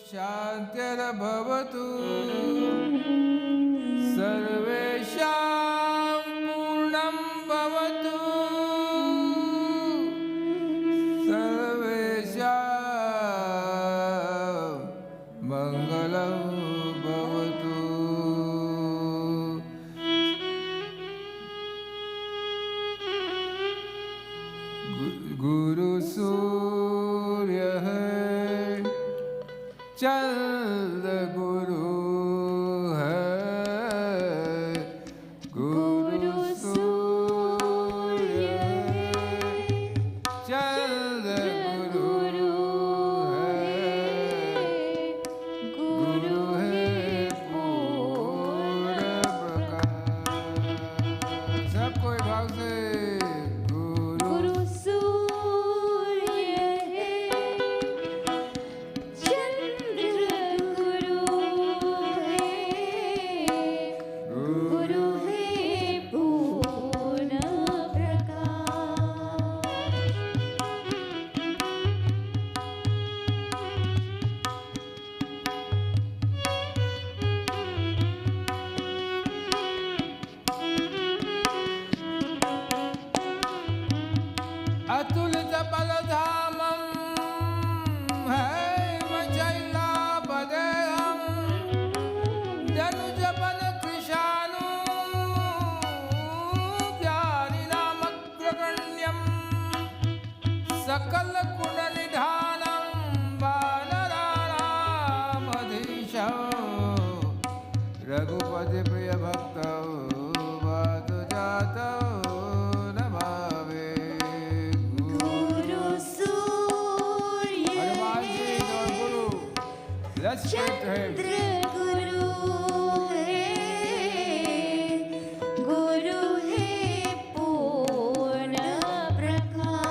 शान्तिर्भवतु सर्वेषां पूर्णं भवतु सर्वेषां मङ्गलं भवतु। गुरु सूर्य है चंद्र गुरु है गुरु सूर्य चंद्र गुरु है गुरु है पूर्ण प्रकाश। सबको एक भाव से अतुलित बलधामं हैमशैलापदेहं धनुजबल कृशानु ज्ञानिनामग्रगण्यं सकल गुण निधानं वानराणामधीशं रघुपति प्रिय भक्तौ वातु जातौ चंद्र गुरु है गुरु है पूर्ण प्रकाश।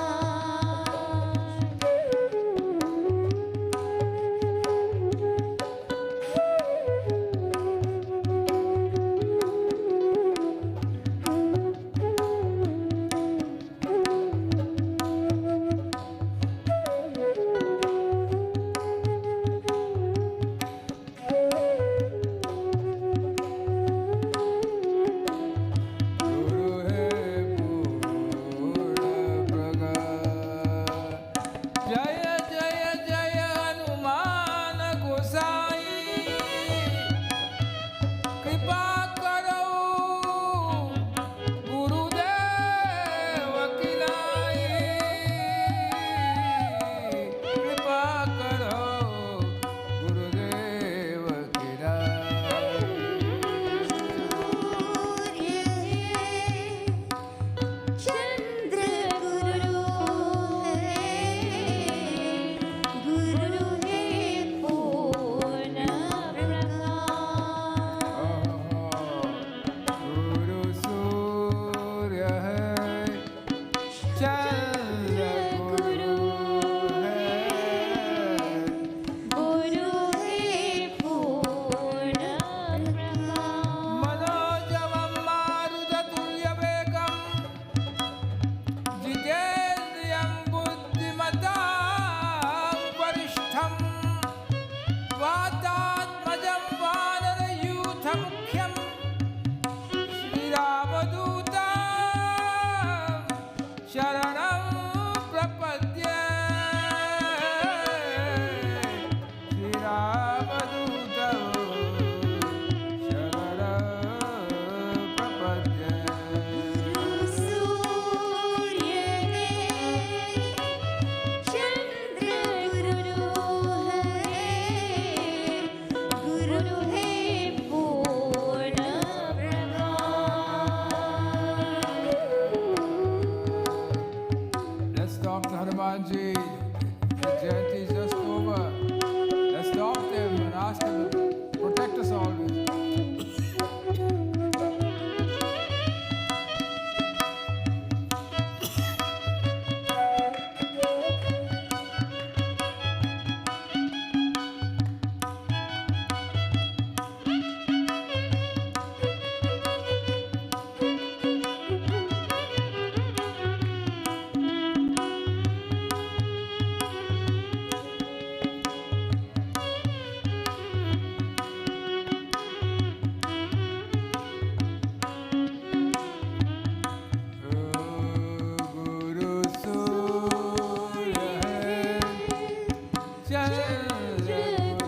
चंद्र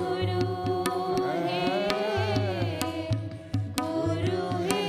गुरु है, गुरु है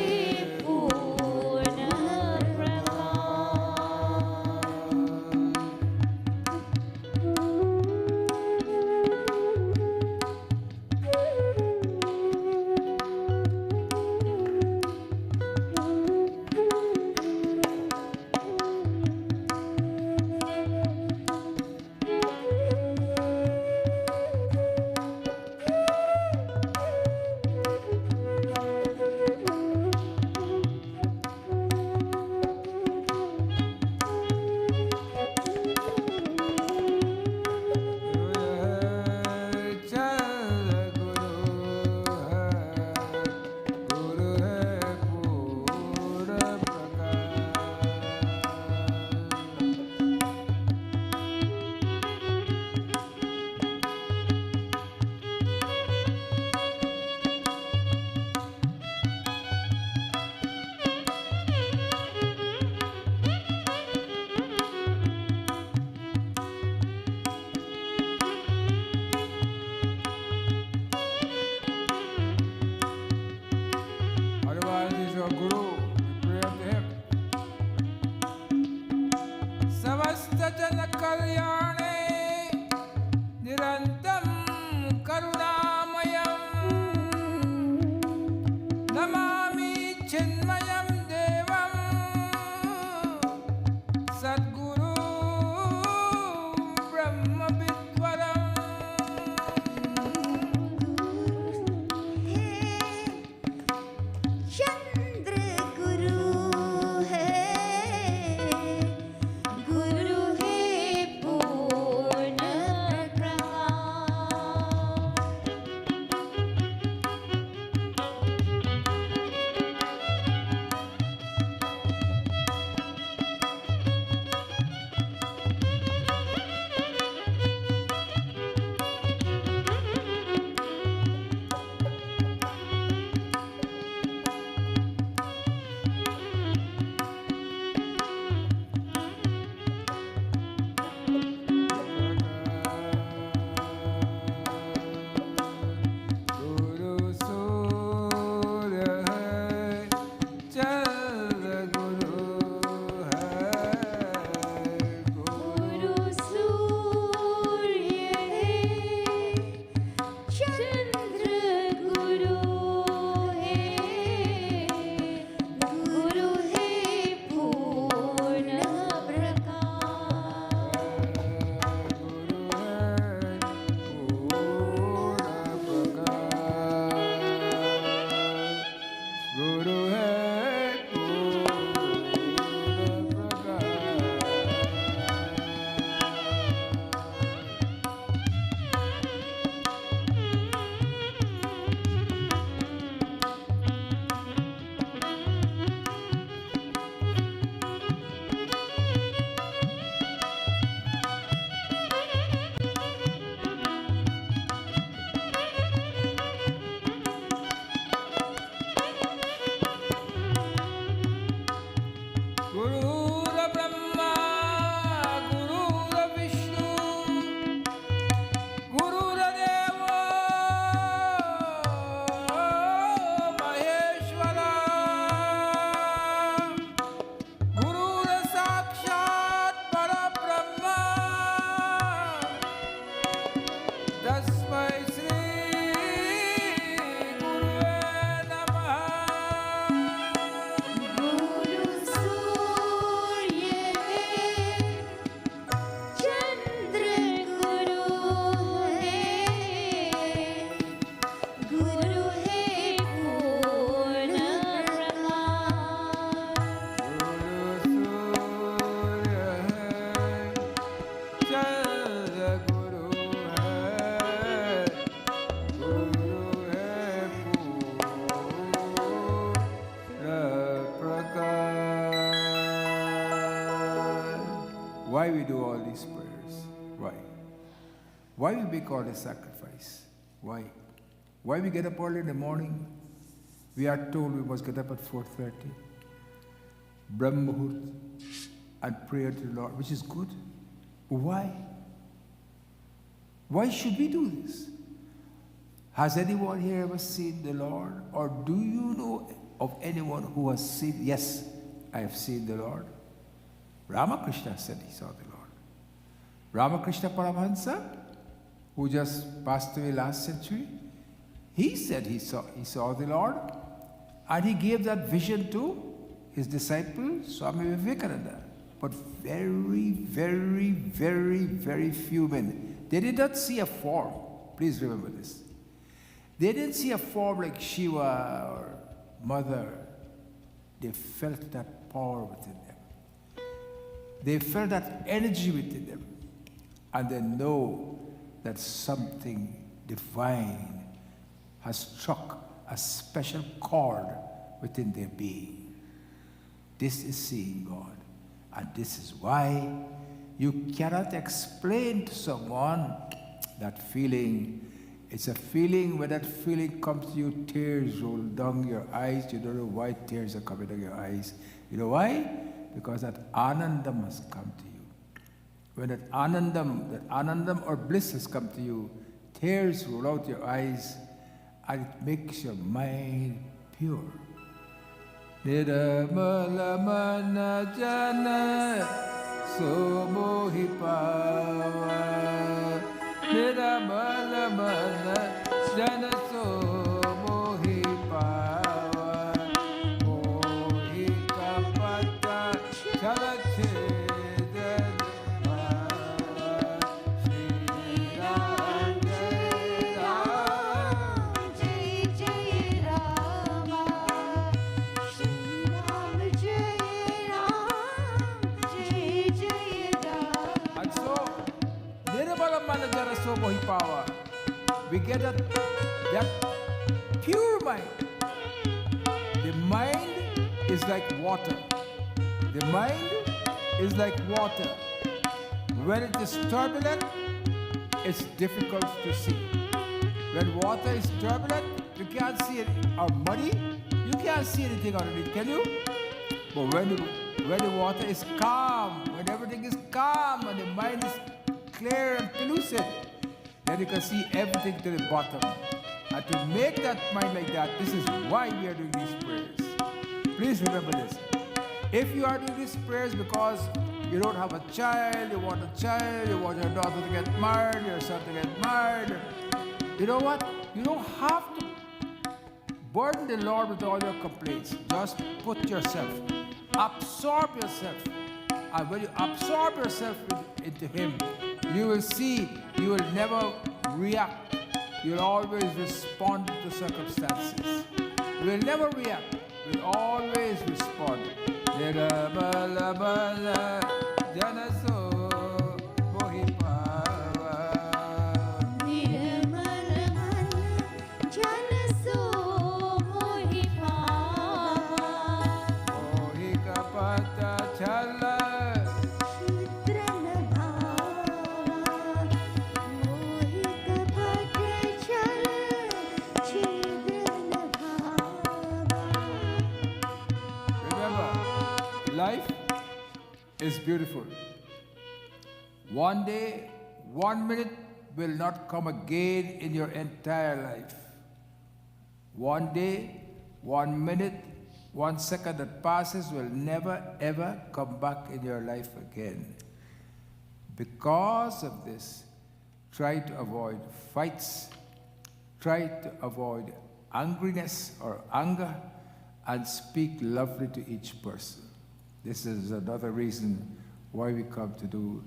पूर्ण Why we do all these prayers? Why? Why we make all the sacrifice? Why? Why we get up early in the morning? We are told we must get up at 4:30, Brahma Muhurt, and pray to the Lord, which is good. Why? Why should we do this? Has anyone here ever seen the Lord? Or do you know of anyone who has seen? Yes, I have seen the Lord. Ramakrishna said he saw the Lord. Ramakrishna Paramahansa, who just passed away last century, he said he saw the Lord, and he gave that vision to his disciple, Swami Vivekananda. But very, very, very, very few men. They did not see a form. Please remember this. They didn't see a form like Shiva or Mother. They felt that power within them. They felt that energy within them. And they know that something divine has struck a special chord within their being. This is seeing God. And this is why you cannot explain to someone that feeling. It's a feeling, when that feeling comes to you, tears roll down your eyes. You don't know why tears are coming down your eyes. You know why? Because that anandam has come to you. When that anandam or bliss has come to you, tears roll out your eyes, and it makes your mind pure. Nirmala jana somohi pava. Nirmala jana somohi pava. Mohi kapata chalache. We get that pure mind. The mind is like water. The mind is like water. When it is turbulent, it's difficult to see. When water is turbulent, you can't see it, or muddy, you can't see anything underneath, can you? But when the water is calm, when everything is calm and the mind is clear and pellucid, then you can see everything to the bottom. And to make that mind like that, this is why we are doing these prayers. Please remember this. If you are doing these prayers because you don't have a child, you want a child, you want your daughter to get married, your son to get married, you know what? You don't have to burden the Lord with all your complaints. Just put yourself, absorb yourself. And when you absorb yourself into Him, you will see, you will never react. You'll always respond to circumstances. You will never react. You'll always respond. Life is beautiful. One day, 1 minute will not come again in your entire life. One day, 1 minute, 1 second that passes will never ever come back in your life again. Because of this, try to avoid fights, try to avoid angriness or anger, and speak lovely to each person. This is another reason why we come to do,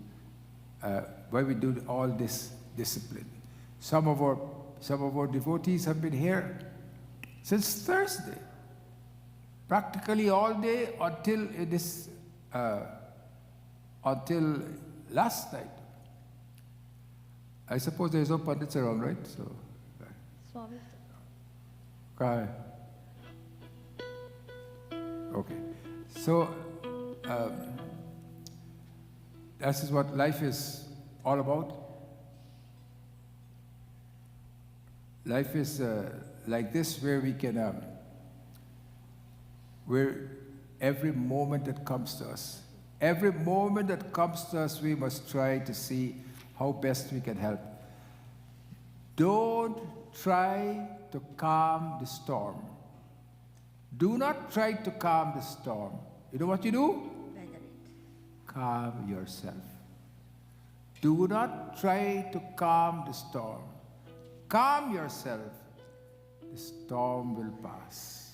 why we do all this discipline. Some of our devotees have been here since Thursday, practically all day until last night. I suppose there is no pundits around, right? So, Swami. Okay. So, this is what life is all about. Life is like this, where we can, where every moment that comes to us, we must try to see how best we can help. Don't try to calm the storm. Do not try to calm the storm. You know what you do? Weather it. Calm yourself. Do not try to calm the storm. Calm yourself. The storm will pass.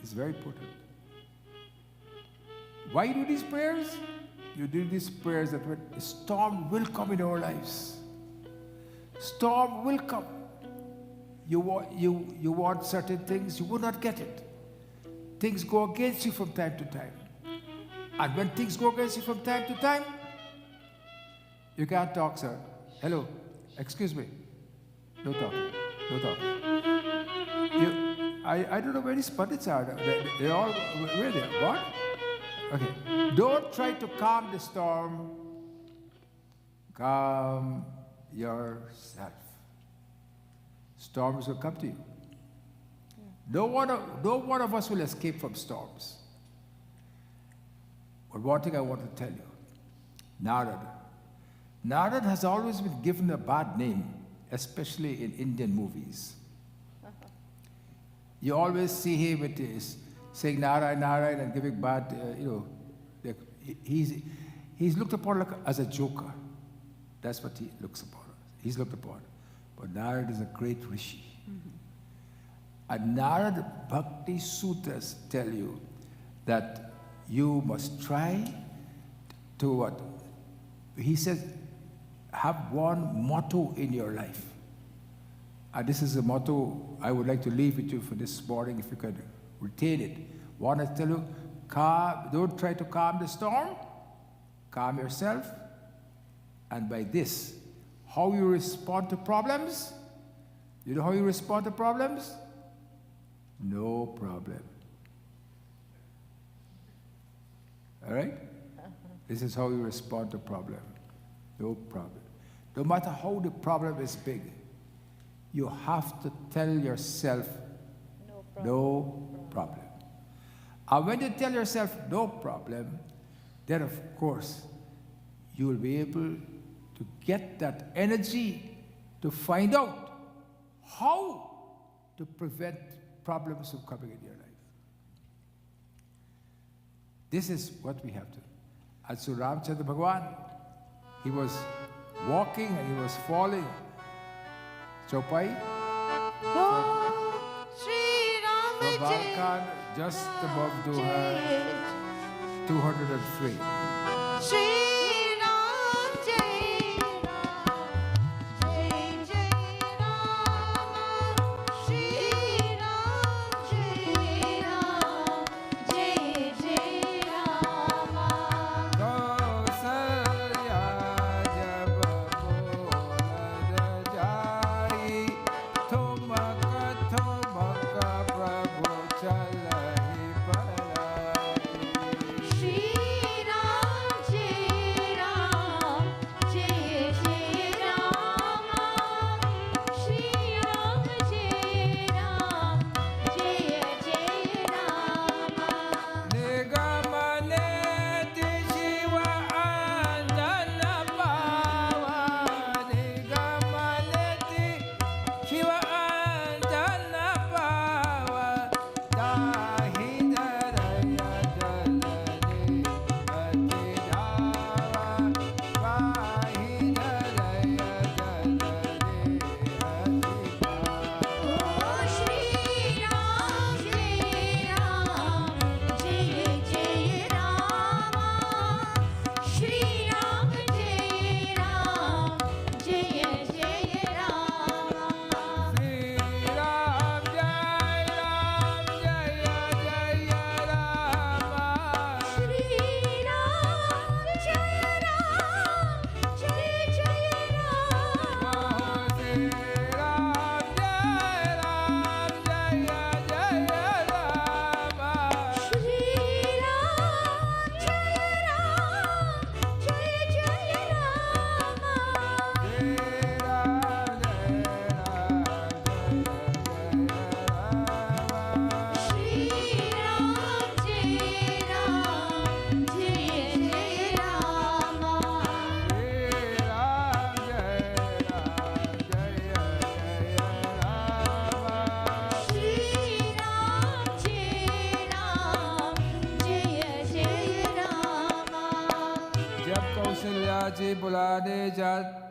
It's very important. Why you do these prayers? You do these prayers that when the storm will come in our lives. Storm will come. You want certain things, you will not get it. Things go against you from time to time. And when things go against you from time to time, you can't talk, sir. Hello, excuse me. No talking, no talking. I don't know where these pundits are. They're all, where they are? What? Okay. Don't try to calm the storm. Calm yourself. Storms will come to you. No one of us will escape from storms. But one thing I want to tell you, Narad has always been given a bad name, especially in Indian movies. You always see him with his saying Narayan, Narayan, and giving bad, he's looked upon as a joker. That's what he looks upon. He's looked upon. But Narad is a great rishi. And Narad Bhakti Sutras tell you that you must try to what? He says, have one motto in your life. And this is a motto I would like to leave with you for this morning, if you could retain it. One, I tell you, don't try to calm the storm, calm yourself. And by this, how you respond to problems, you know how you respond to problems? No problem. All right? This is how you respond to problem. No problem. No matter how the problem is big, you have to tell yourself, no problem. And when you tell yourself, no problem, then of course, you will be able to get that energy to find out how to prevent problems from coming in your life. This is what we have to. And so Ramchandra Bhagavan, he was walking and he was falling. Chaupai, from Balkan, just above Doha, 203. Shri Ram Jai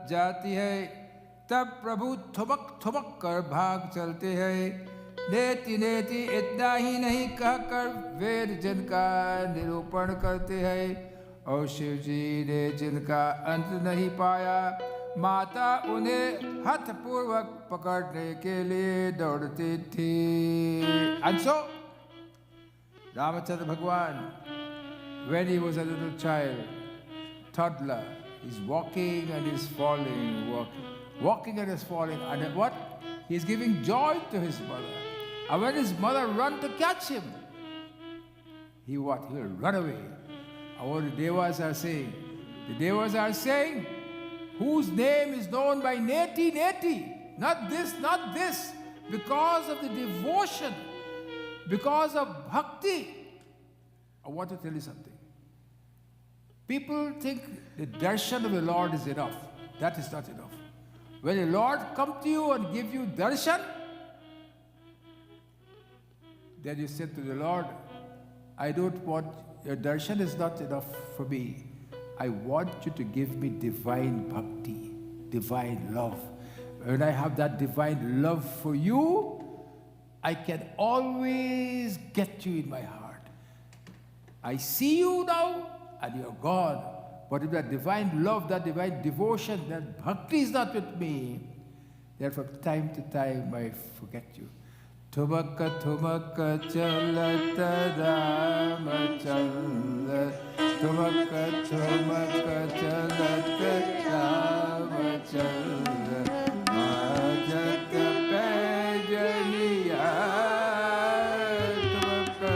जाती है, तब प्रभु थुमक थुमक कर भाग चलते हैं। नेति नेति इतना ही नहीं कहकर वेद जिनका निरूपण करते हैं, और शिव जी ने जिनका अंत नहीं पाया, माता उन्हें हठपूर्वक पकड़ने के लिए दौड़ती थी। And so, Ramachandra Bhagwan, when he was a little child, toddler, he's walking and he's falling, walking and he's falling, and then what? He's giving joy to his mother. And when his mother run to catch him, he what? He will run away. And what the Devas are saying? The Devas are saying, whose name is known by Neti Neti, not this, not this, because of the devotion, because of bhakti. I want to tell you something. People think the darshan of the Lord is enough. That is not enough. When the Lord come to you and give you darshan, then you say to the Lord, I don't want, your darshan is not enough for me. I want you to give me divine bhakti, divine love. When I have that divine love for you, I can always get you in my heart. I see you now and you're gone. But if that divine love, that divine devotion, that bhakti is not with me, then from time to time I forget you. Thumaka thumaka chalata Ramachandra, thumaka thumaka chalata Ramachandra, majata pejaniya thumaka.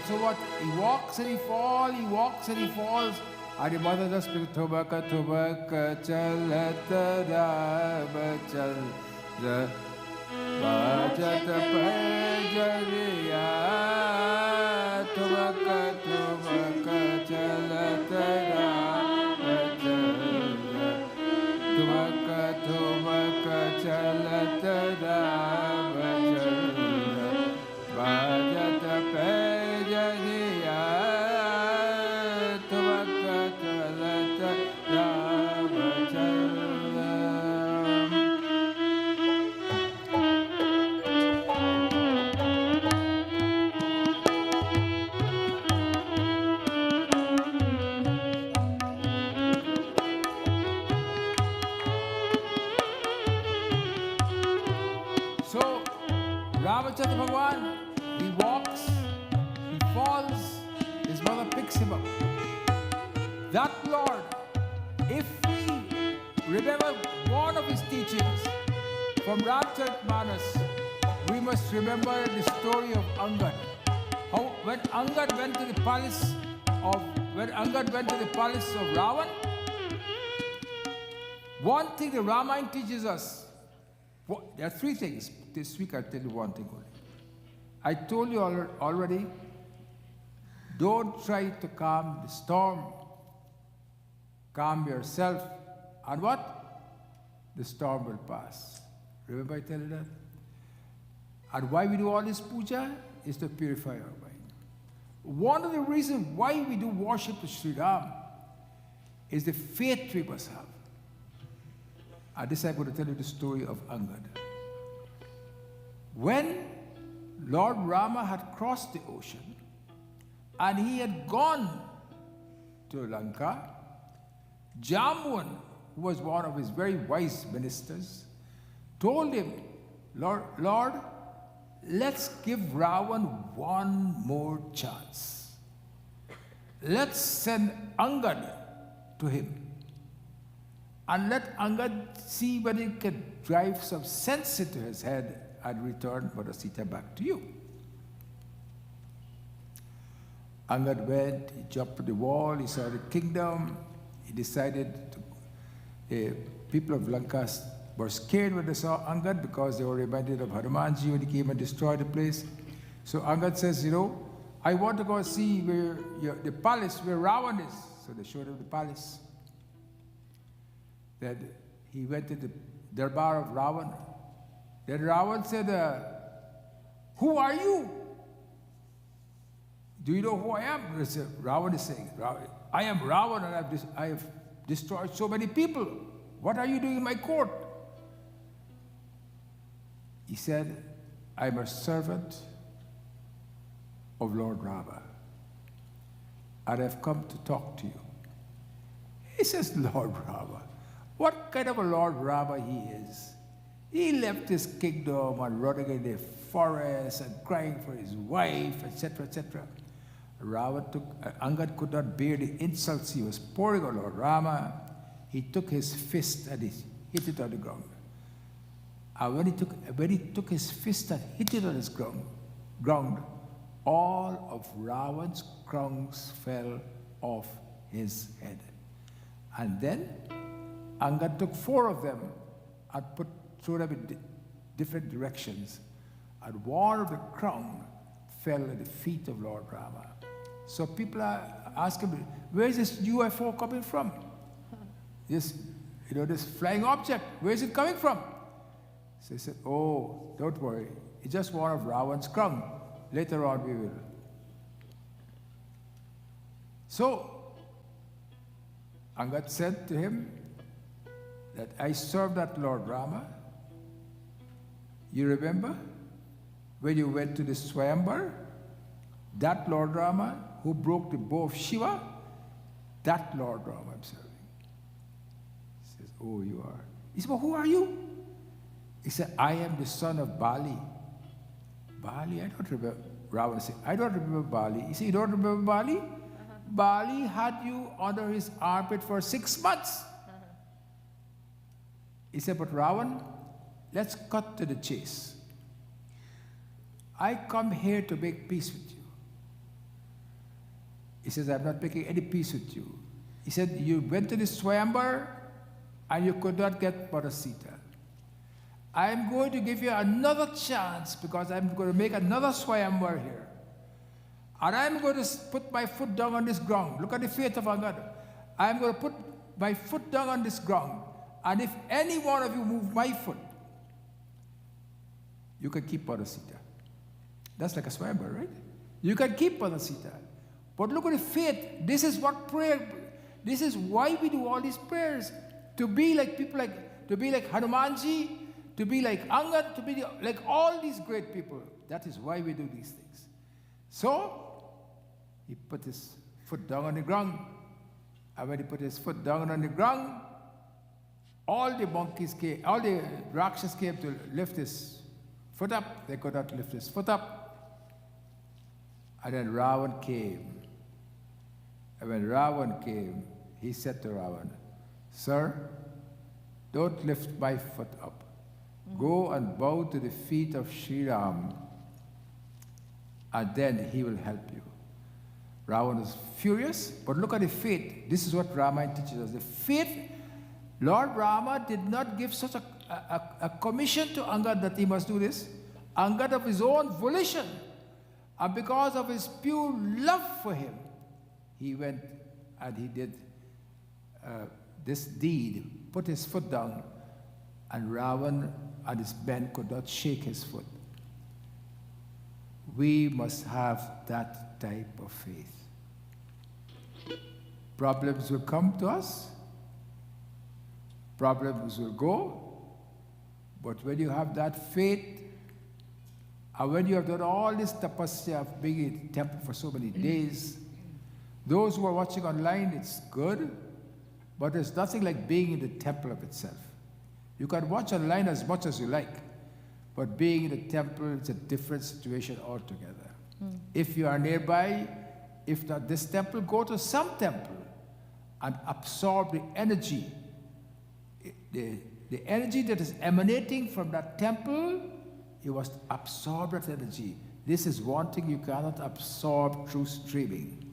So what? He walks and he falls, he walks and he falls. And the mother just speaks, Thubaka Thubaka Chalata Ramachandra, Bhajata Pajariya, Thubaka Thubaka Chalata Ramachandra, Thubaka Thubaka Chalata Ramachandra, Bhajata Pejaniya, Thumaka Chalata Ramachandra. So, Ramachandra Bhagwan, he walks, he falls, his mother picks him up. That Lord, if we remember one of his teachings from Ramcharitmanas, we must remember the story of Angad. How when Angad went to the palace of Ravan, one thing the Ramayana teaches us. There are three things. This week I'll tell you one thing only. I told you already, don't try to calm the storm. Calm yourself. And what? The storm will pass. Remember I tell you that? And why we do all this puja is to purify our mind. One of the reasons why we do worship to Sri Ram is the faith we must have. And this I'm going to tell you the story of Angad. When Lord Rama had crossed the ocean and he had gone to Lanka, Jamwan, who was one of his very wise ministers, told him, Lord, let's give Ravan one more chance. Let's send Angad to him. and let Angad see whether he can drive some sense into his head and return Mother Sita back to you. Angad went, he jumped to the wall, he saw the kingdom, he decided to, the people of Lanka were scared when they saw Angad because they were reminded of Hanumanji when he came and destroyed the place. So Angad says, you know, I want to go see where the palace where Ravan is. So they showed him the palace. Then he went to the darbar of Ravan. Then Ravan said, who are you? Do you know who I am? Ravan is saying, I am Ravan and I have destroyed so many people. What are you doing in my court? He said, I'm a servant of Lord Rama, and I've come to talk to you. He says, Lord Rama. What kind of a Lord Rama he is? He left his kingdom and running in the forest and crying for his wife, etc., etc. Angad could not bear the insults he was pouring on Lord Rama. He took his fist and he hit it on the ground. And when he took his fist and hit it on his ground, all of Ravan's crowns fell off his head. And then Angad took 4 of them and threw them in different directions. And one of the crown fell at the feet of Lord Rama. So people are asking me, where is this UFO coming from? This flying object, where is it coming from? So he said, oh, don't worry. It's just one of Ravan's crown. Later on we will. So, Angad said to him that I served that Lord Rama. You remember when you went to the Swayambar? That Lord Rama who broke the bow of Shiva, that Lord Rama I'm serving. He says, oh, you are. He said, well, who are you? He said, I am the son of Bali. Bali? I don't remember. Ravan said, I don't remember Bali. He said, you don't remember Bali? Bali had you under his armpit for 6 months. He said, but Ravan, let's cut to the chase. I come here to make peace with you. He says, I'm not making any peace with you. He said, you went to the Swayambar and you could not get Mother Sita. I'm going to give you another chance because I'm going to make another Swayambar here. And I'm going to put my foot down on this ground. Look at the faith of Angad. I'm going to put my foot down on this ground. And if any one of you move my foot, you can keep Mother Sita. That's like a Swayambar, right? You can keep Mother Sita. But look at the faith. This is what prayer, this is why we do all these prayers. To be like people to be like Hanumanji, to be like Angad, to be like all these great people. That is why we do these things. So, he put his foot down on the ground. And when he put his foot down on the ground, all the monkeys came, all the Rakshas came to lift his foot up. They could not lift his foot up. And then Ravan came. And when Ravan came, he said to Ravan, Sir, don't lift my foot up. Go and bow to the feet of Sri Ram, and then he will help you. Ravan was furious, but look at the faith. This is what Ramayana teaches us. The faith, Lord Rama did not give such a commission to Angad that he must do this. Angad of his own volition, and because of his pure love for him, he went and he did this deed, put his foot down, and Ravan and his men could not shake his foot. We must have that type of faith. Problems will come to us, problems will go, but when you have that faith, and when you have done all this tapasya of being in the temple for so many days, those who are watching online, it's good, but there's nothing like being in the temple of itself. You can watch online as much as you like, but being in the temple, it's a different situation altogether. If you are nearby, if not this temple, go to some temple and absorb the energy the energy that is emanating from that temple, you must absorb that energy. This is one thing you cannot absorb through streaming.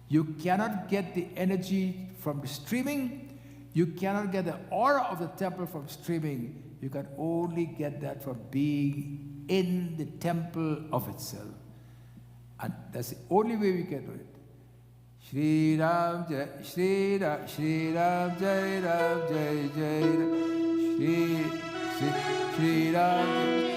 You cannot get the energy from the streaming. You cannot get the aura of the temple from streaming. You can only get that from being in the temple of itself. And that's the only way we can do it. Shri Ram Jai, Shri Ram, Shri Ram Jai Ram Jai Jai Ram, Shri Ram Jai.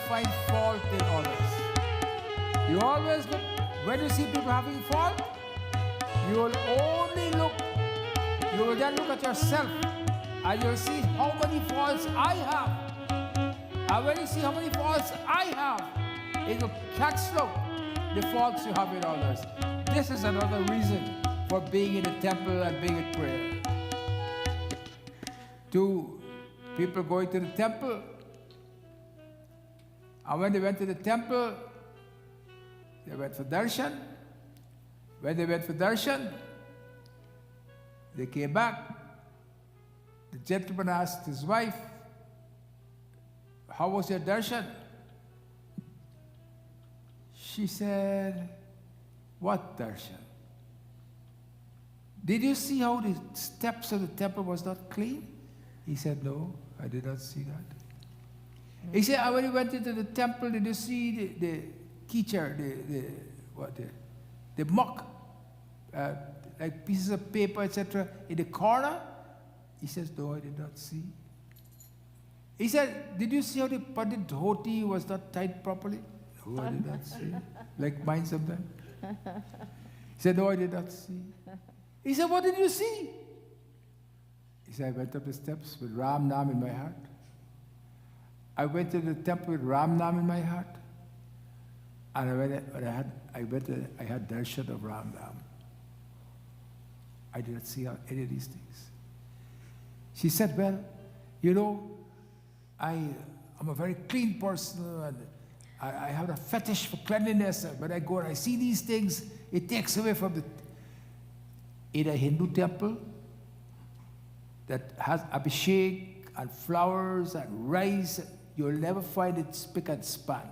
Find fault in others. You always look, when you see people having fault, you will only look, you will then look at yourself and you'll see how many faults I have. And when you see how many faults I have, it will cancel the faults you have in others. This is another reason for being in the temple and being in prayer. Two people going to the temple, and when they went to the temple, they went for darshan. When they went for darshan, they came back. The gentleman asked his wife, "How was your darshan?" She said, "What darshan? Did you see how the steps of the temple was not clean?" He said, "No, I did not see that." He said, "When you went into the temple, did you see the kichar, the muck, like pieces of paper, etc., in the corner?" He says, "No, I did not see." He said, "Did you see how the pandit dhoti was not tied properly?" "No, I did not see." Like mine sometimes. He said, "No, I did not see." He said, "What did you see?" He said, "I went up the steps with Ram Nam in my heart. I went to the temple with Ram Nam in my heart, and I had darshan of Ram Nam. I did not see any of these things." She said, "Well, you know, I'm a very clean person, and I have a fetish for cleanliness. And when I go and I see these things, it takes away from the..." In a Hindu temple that has abhishek and flowers and rice, you'll never find it spick and span.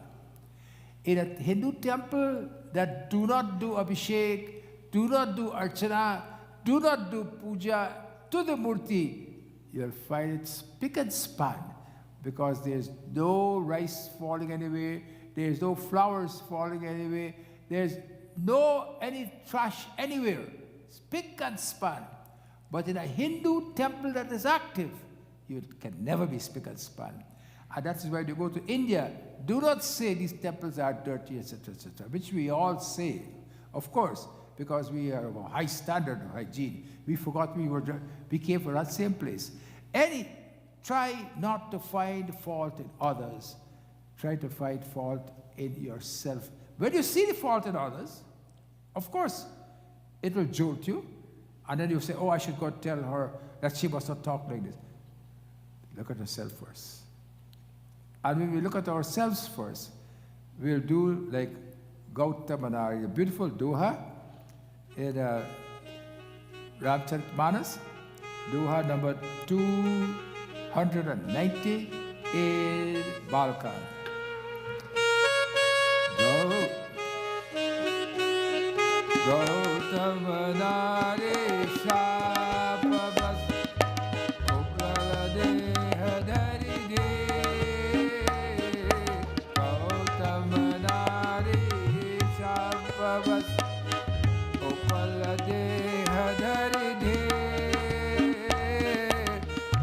In a Hindu temple that do not do abhishek, do not do archana, do not do puja to the murti, you'll find it spick and span, because there's no rice falling anywhere, there's no flowers falling anywhere, there's no any trash anywhere, spick and span. But in a Hindu temple that is active, you can never be spick and span. And that's why you go to India, do not say these temples are dirty, etc., etc., which we all say, of course, because we are of a high standard of hygiene. We forgot we came from that same place. Try not to find fault in others. Try to find fault in yourself. When you see the fault in others, of course, it will jolt you. And then you say, "Oh, I should go tell her that she must not talk like this." Look at yourself first. And when we look at ourselves first, we'll do like Gautamanari, a beautiful doha in Ramcharitmanas, doha number 290 in Balkan. Gautamanari Shapabas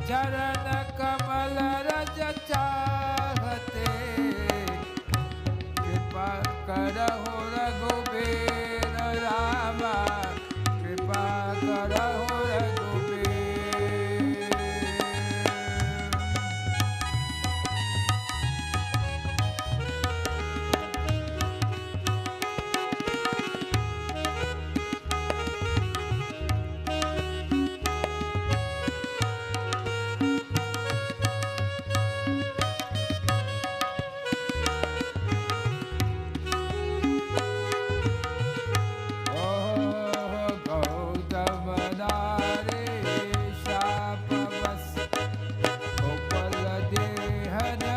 Charan Kamala करहो रघुबीर रामा कृपा करहो Raghubir. Hare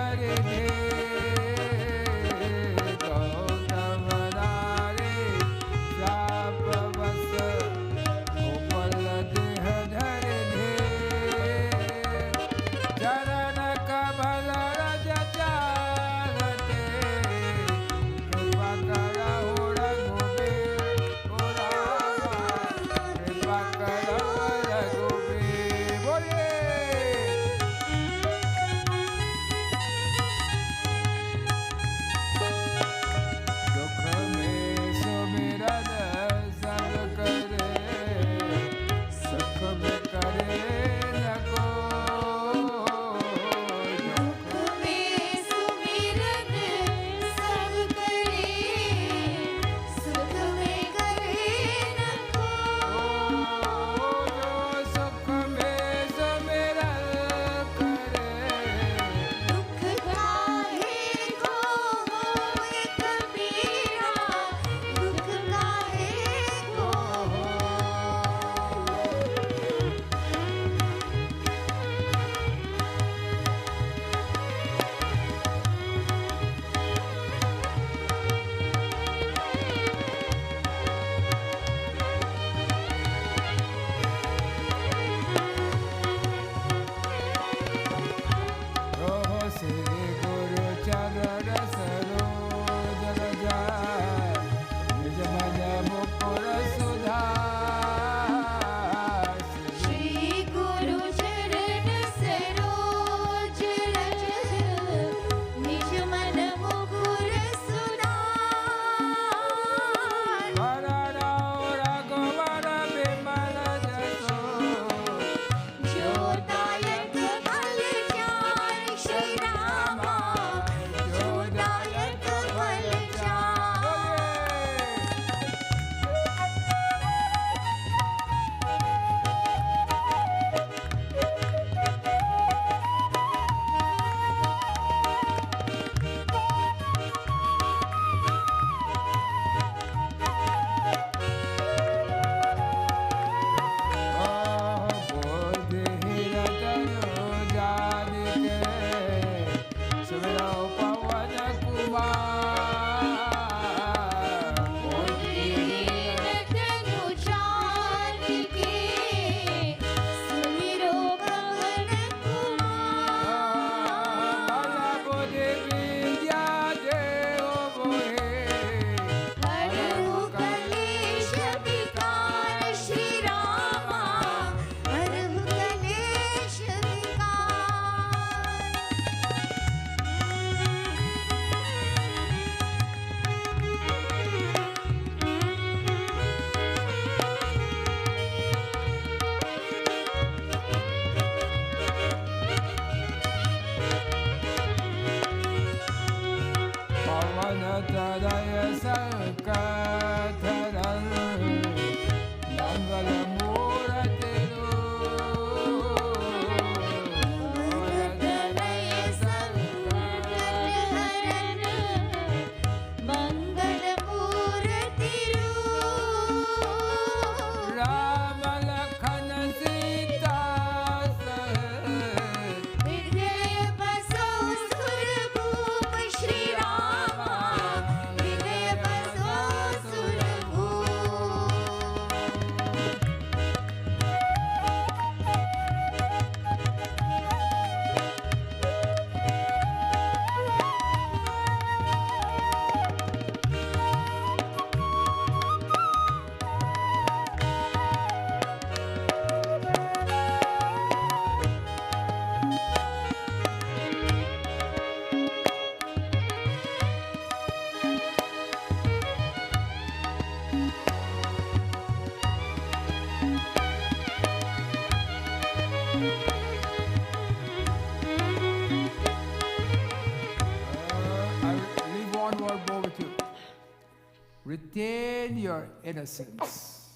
retain your innocence.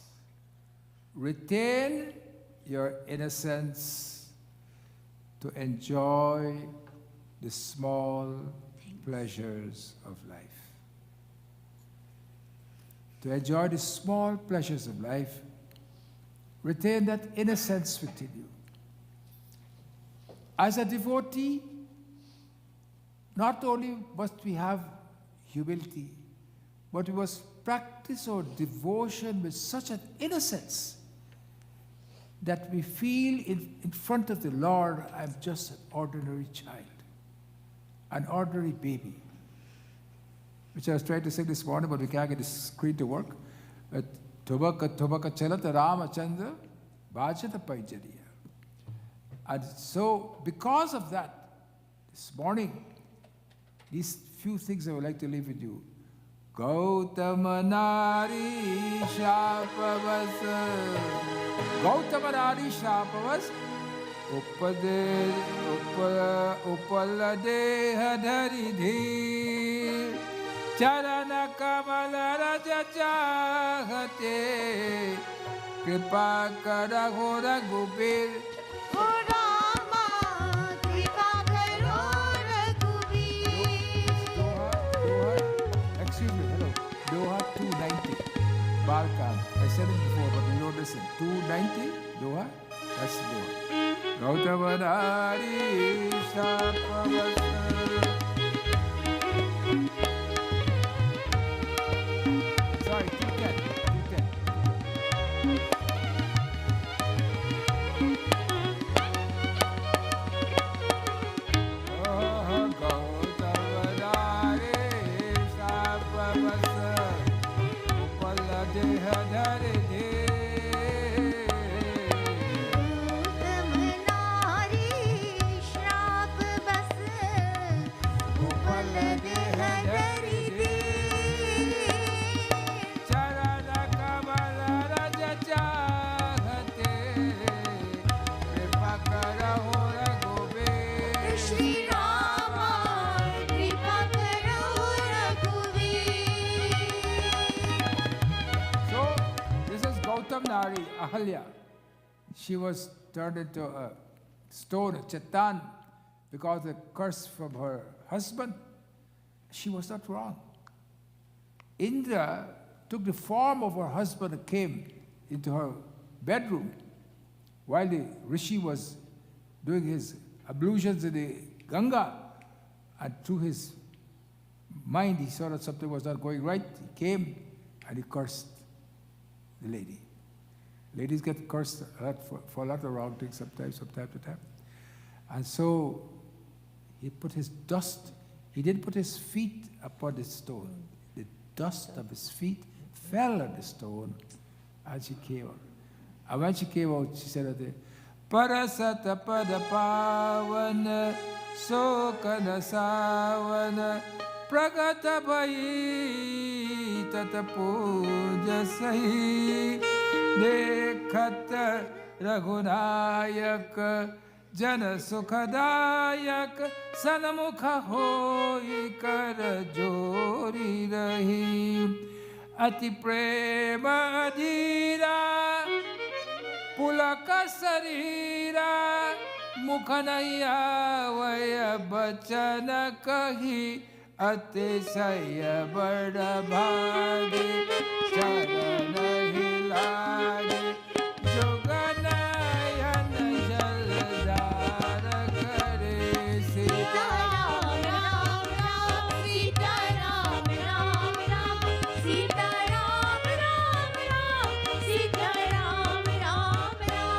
Retain your innocence to enjoy the small pleasures of life. To enjoy the small pleasures of life, retain that innocence within you. As a devotee, not only must we have humility, but we must practice our devotion with such an innocence that we feel in front of the Lord, I'm just an ordinary child, an ordinary baby. Which I was trying to say this morning, but we can't get the screen to work. Tubaka chalata Ramachandra bhajata paijariya. And so, because of that, this morning, these few things I would like to leave with you. Gautama Nari Shapavas Upaladeha Dharidhi Charana Kamala Raja Chahate Kripa Karahora Gubir Doha 290, Balkan. I said it before, but you don't listen. 290, Doha, that's Doha. Gautamadari Sapavasa. Sorry, 210, 210. Nari Ahalya, she was turned into a stone, a chetan, because of the curse from her husband. She was not wrong. Indra took the form of her husband and came into her bedroom while the rishi was doing his ablutions in the Ganga, and through his mind he saw that something was not going right. He came and he cursed the lady. Ladies get cursed for a lot of wrong things sometimes, from time to time. And so he put his dust, he didn't put his feet upon the stone. The dust of his feet fell on the stone and she came out. And when she came out, she said, Parasata Padapavana Sokana Savana Pragata Bhai Tatapuja Sahi Dekhat Raghunayak Jana Sukhadayak Sanamukha Hoi Kar Jori Rahi Ati Prema Adhira Pulaka Sarira Mukhanaya Vaya Bachana Kahi Atisaya Bada Bhagi Charana Hilage Joganayana Jaladara Kare Sita Ram Ram Ram Sita Ram Ram Ram Sita Ram Ram Ram Sita Ram Ram Ram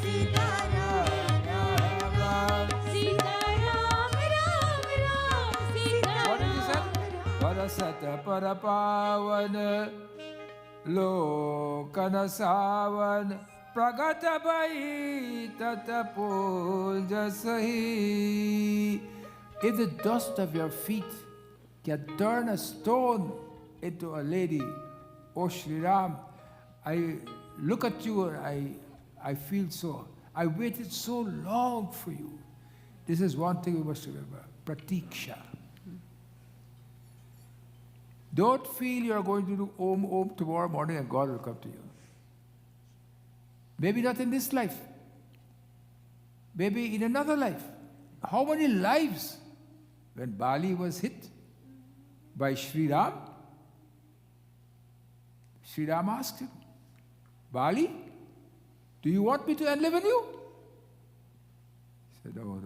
Sita Ram Ram Ram Sita Ram Ram Ram Sita What did you say? Parasata Parapavana Lokana Savan Pragata Bhai Tatapuja Sahi. If the dust of your feet can turn a stone into a lady, oh Sri Ram, I look at you and I feel so, I waited so long for you. This is one thing we must remember, pratiksha. Don't feel you're going to do Om tomorrow morning and God will come to you. Maybe not in this life. Maybe in another life. How many lives? When Bali was hit by Sri Ram, Sri Ram asked him, Bali, do you want me to enliven you? He said, no.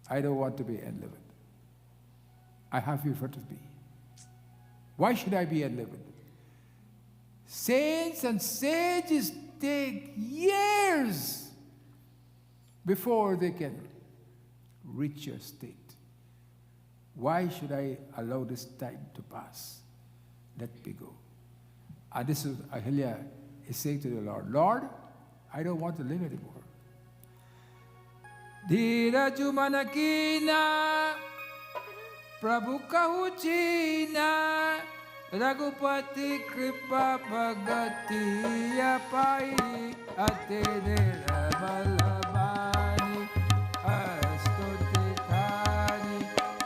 I don't want to be enlivened. I have you in front of me. Why should I be enlivened? Saints and sages take years before they can reach your state. Why should I allow this time to pass? Let me go. And this is Ahilya is saying to the Lord, Lord, I don't want to live anymore. Dheeraju manakina, Prabhu kahuchina, Raghupati kripa bhagati apai, Atene ramalabani, astuti thani,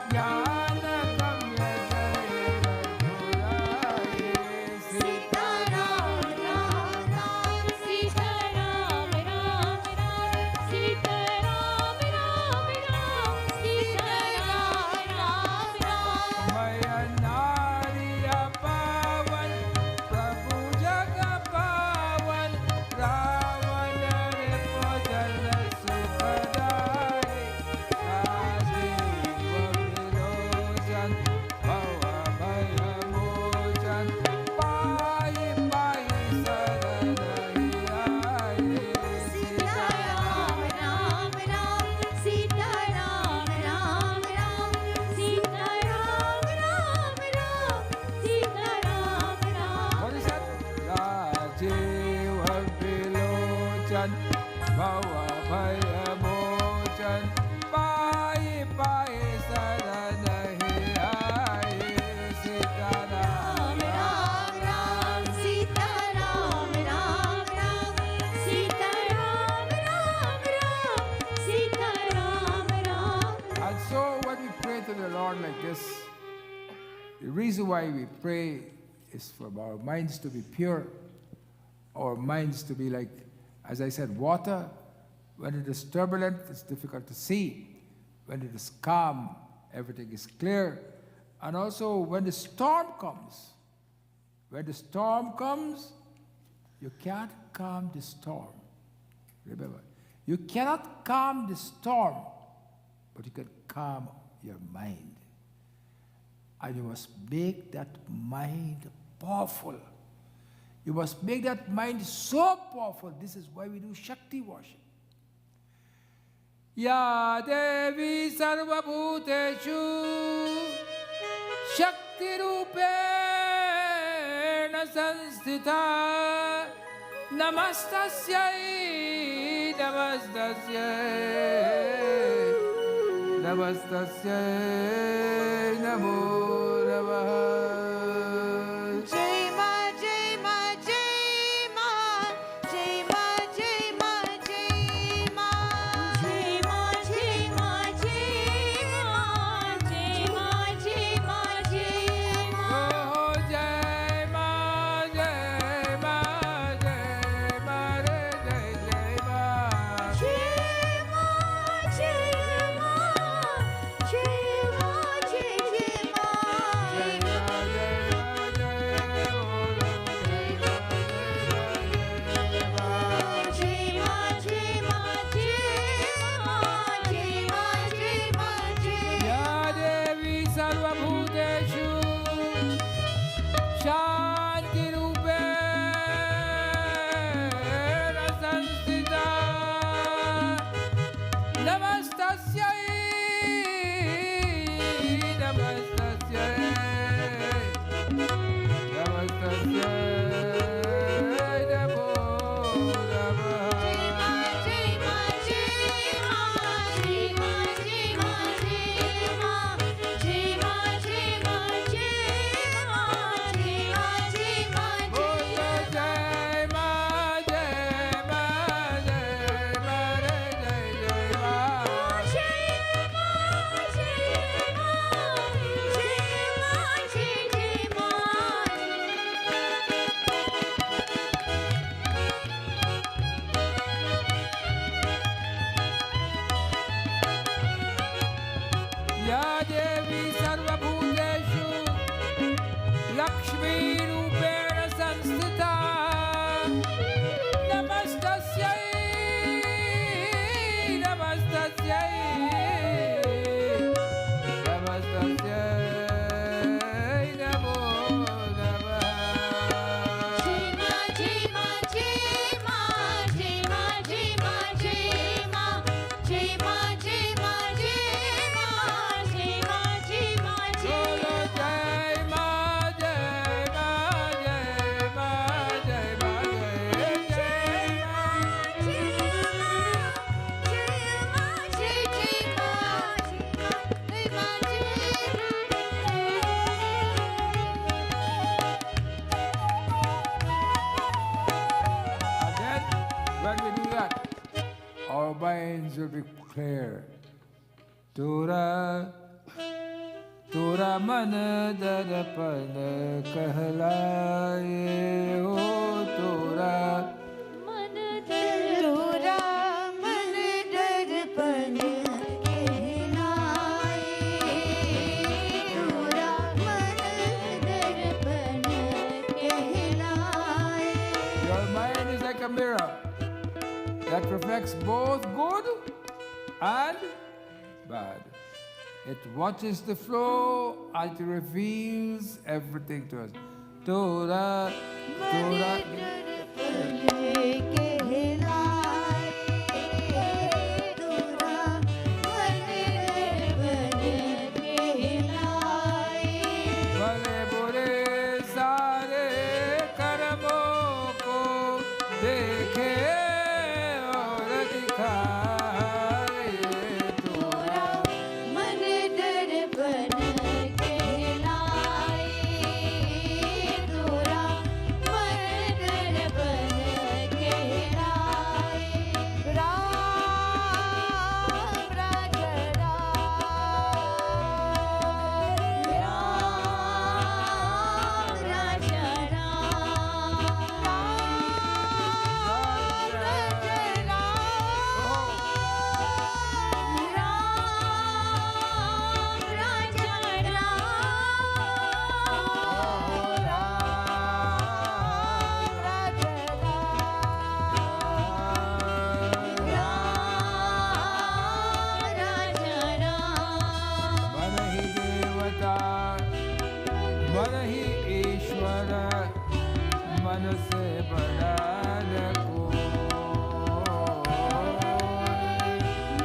jnana kamya jaya Sita Ram Ram Ram, Sita Ram Ram Ram, Sita Ram Ram Ram, Sita Ram Ram Ram. Maya Nariya Pavan, Prabhu Jaga Pavan, Ravana Repojana Sukadari, Rajiva Vilojan, Bhava Bhaya Mojan, Pai Pai Saranayai, Sita Ram Ram Ram, Sita Ram Ram Ram, Sita Ram Ram Ram, Sita Ram Ram. What is that? Rajiva Vilojan, Bhava Bhaya Mojan, Pai Pai Saranayai, Sita Ram Ram Ram, Sita Ram Ram Ram, Sita Ram Ram Ram, Sita Ram Ram. And so when we pray to the Lord like this, the reason why we pray is for our minds to be pure, our minds to be like, as I said, water. When it is turbulent, it's difficult to see. When it is calm, everything is clear. And also when the storm comes, you can't calm the storm. Remember, you cannot calm the storm, but you can calm your mind. And you must make that mind powerful. You must make that mind so powerful. This is why we do Shakti worship. Ya Devi Sarva Bhuteshu Shakti Rupena Sanstita Namastasyai Namastasyai Namo Namaha. Jai Ma, Jai Ma, Jai Ma, Jai Ma, Jai Ma, Jai Ma. Jai Ma, Jai Ma, Jai Ma, Jai Ma, Jai Ma, Jai Ma. Oh, Jai Ma, Jai Ma, Jai Ma, Re, Jai, Jai Ma. Jai Ma, Jai Ma, Jai Ma, Jai Ma. Jai Ma, Jai Ma, Jai या देवी सर्वभूतेषु लक्ष्मीरूपेण संस्थिता नमस्तस्यै नमस्तस्यै नमस्तस्यै नमो नमः जय मां जय मां जय मां जय मां जय मां जय मां जय मां जय मां जय मां जय मां जय मां जय बोलो जय मां जय मां जय मां जय मां जय And then, when we do that, our minds will be clear. Tura, tura man darpan kahlaye, oh tura. मन तोरा मन दर्पण कहलाए तोरा मन दर्पण कहलाए Your mind is like a mirror that reflects both good and bad. It watches the flow and it reveals everything to us. Tora, Tora. भले बुरे सारे कर्मों को देखे और दिखाए तोरा मन दर्पण कहलाए तोरा मन दर्पण कहलाए राम राजा राम राजा मन ही देवता मन ही ईश्वर मन से बड़ा न कोई।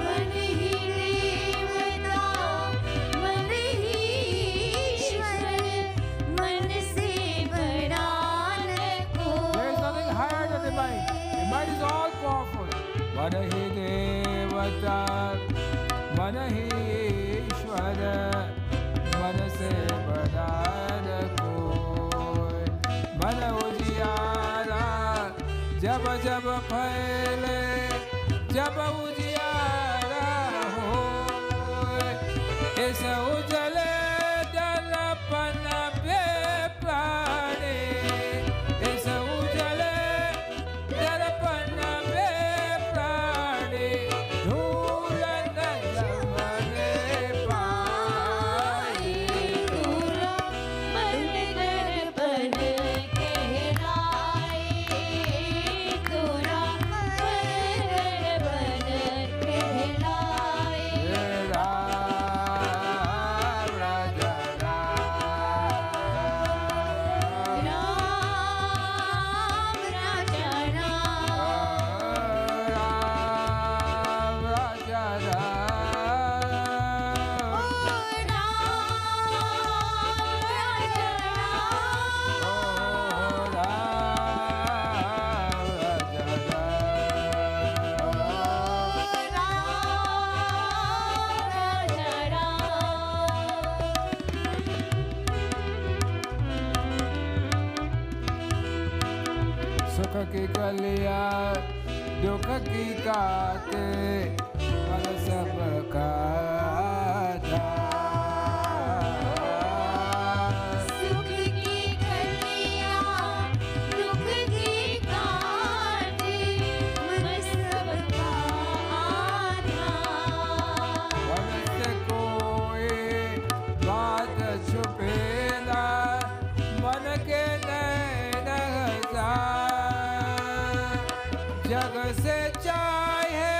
मन ही देवता मन ही ईश्वर मन से बड़ा न There is nothing higher than the mind. The mind is all powerful. मन ही देवता मन ही ईश्वर मन से बड़ा न कोई। मन उजियारा जब जब फैले जब उजियारा हो इस उजले दर्पण पे प्राणे इस उजले दर्पण पे प्राणे धूल न जमने पाए तोरा मन दर्पण कहलाए तोरा मन दर्पण कहलाए राम राजा राम राजा राम राजा सुख की कलिया दुख की काटे फल सब का सुख की कलियां दुख की काटे मन सब का आधार फल से कोई से चाहे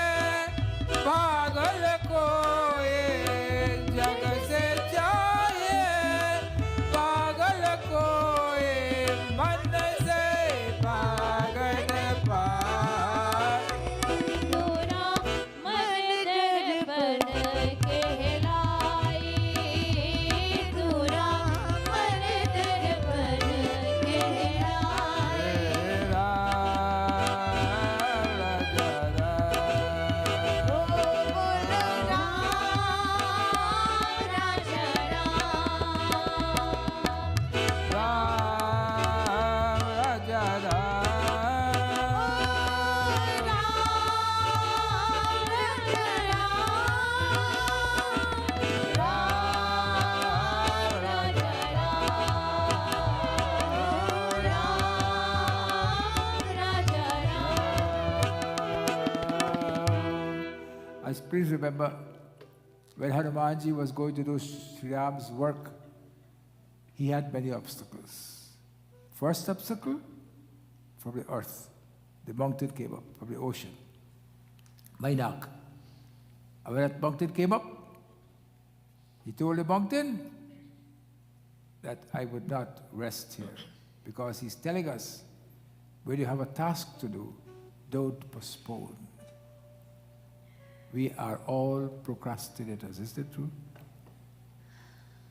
पागल कोई, जग से चाहे पागल कोई, मन से पागल पार। तोरा मन दर्पण कहलाई, तोरा मन दर्पण कहलाई। ओ बोल राम राजा Ram. Please remember, when Hanumanji was going to do Sri Ram's work, he had many obstacles. First obstacle, from the earth. The mountain came up, from the ocean. Mainak. And when that mountain came up, he told the mountain that I would not rest here, because he's telling us, when you have a task to do, don't postpone. We are all procrastinators. Is that true?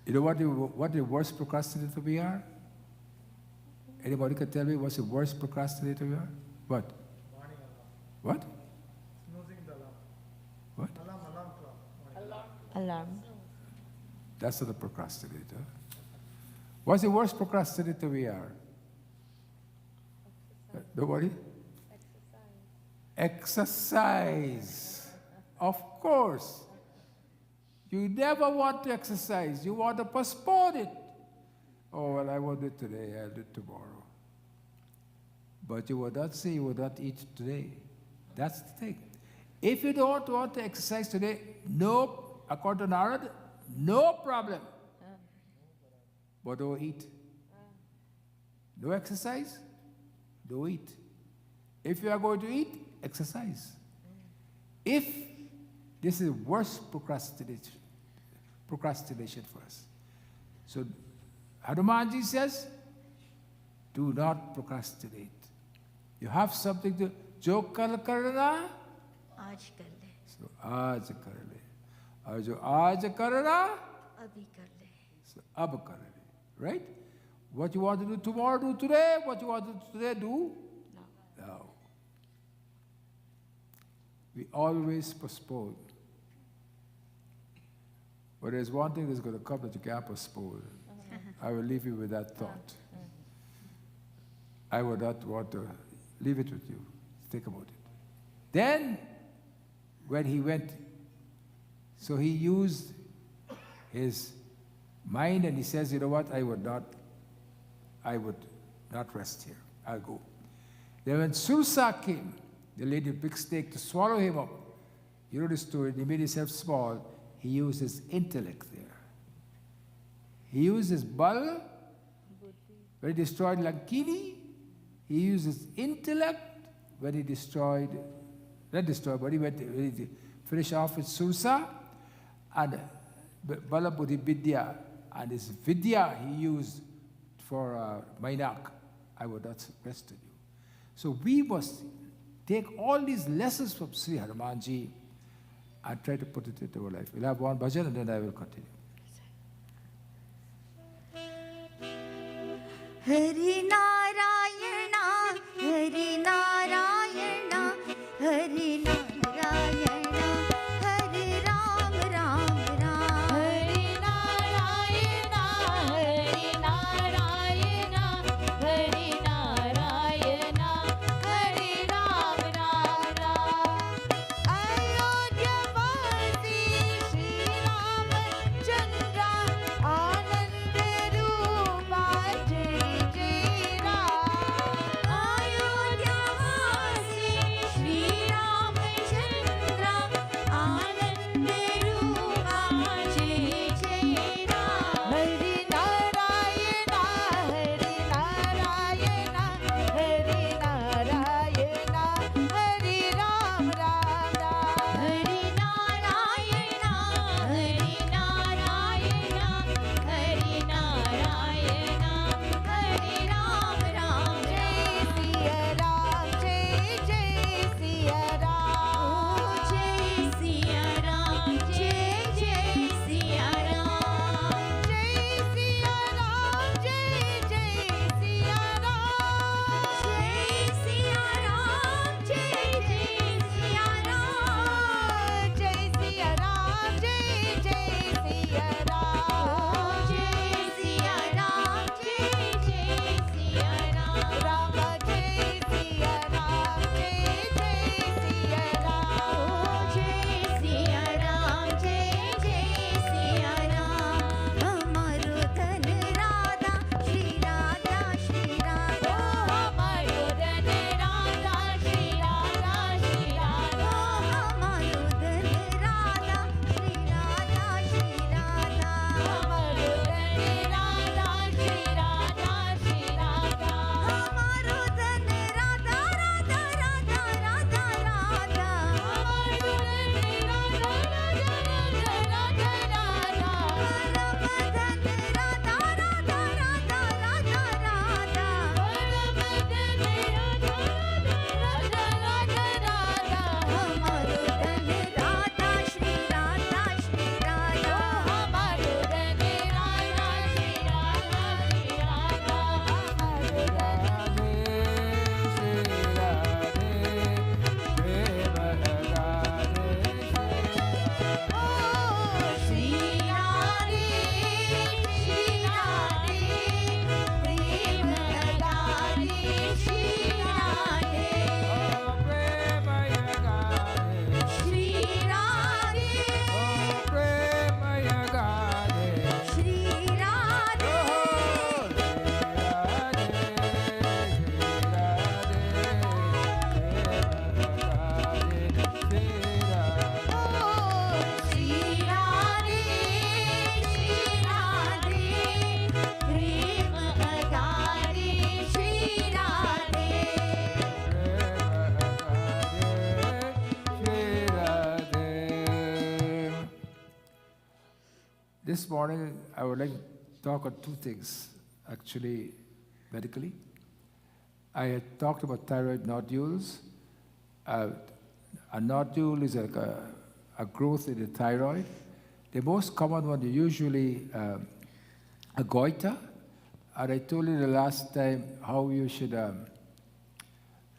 You know what the worst procrastinator we are? Anybody can tell me what's the worst procrastinator we are? What? What? Snoozing the alarm. What? Alarm clock. Alarm. That's not a procrastinator. What's the worst procrastinator we are? Nobody? Exercise. Of course. You never want to exercise. You want to postpone it. Oh, well, I won't do it today. I'll do it tomorrow. But you will not say you will not eat today. That's the thing. If you don't want to exercise today, no, according to Narad, no problem. But don't eat. No exercise, don't eat. If you are going to eat, exercise. If this is worst procrastination for us. So Hanumanji says, do not procrastinate. You have something to, jo kal karna, आज कर ले, so aaj kar le. Aur jo aaj karna, अभी कर ले. so ab kar le. Right? What you want to do tomorrow, do today. What you want to do today, do now. We always postpone. But there's one thing that's going to come that you can't postpone. I will leave you with that thought. I would not want to leave it with you. Think about it. Then, when he went, so he used his mind and he says, you know what, I would not rest here. I'll go. Then when Susa came, the lady with big snake, to swallow him up, you know the story, he made himself small, he used his intellect there. He used his bal, when he destroyed Lankini, he used his intellect when he destroyed, not destroyed, but when he finished off with Susa, and Bala Buddhi Vidya, and his Vidya he used for Mainak. I would not rest on you. So we must take all these lessons from Sri Hanumanji and try to put it into our life. We'll have one bhajan and then I will continue. Hari Narayana, Hari Narayana, Hari Narayana, Hari Ram Ram Ram. Hari Narayana, Hari Narayana, Hari Narayana, Hari Ram Ram Ram. Ayodhya Vasi Shri Ramachandra, Anand Rupa Jai Jai Ram. Ayodhya Vasi Shri Ram This morning, I would like to talk on two things, actually, medically. I had talked about thyroid nodules. A nodule is like a growth in the thyroid. The most common one is usually a goiter. And I told you the last time how you should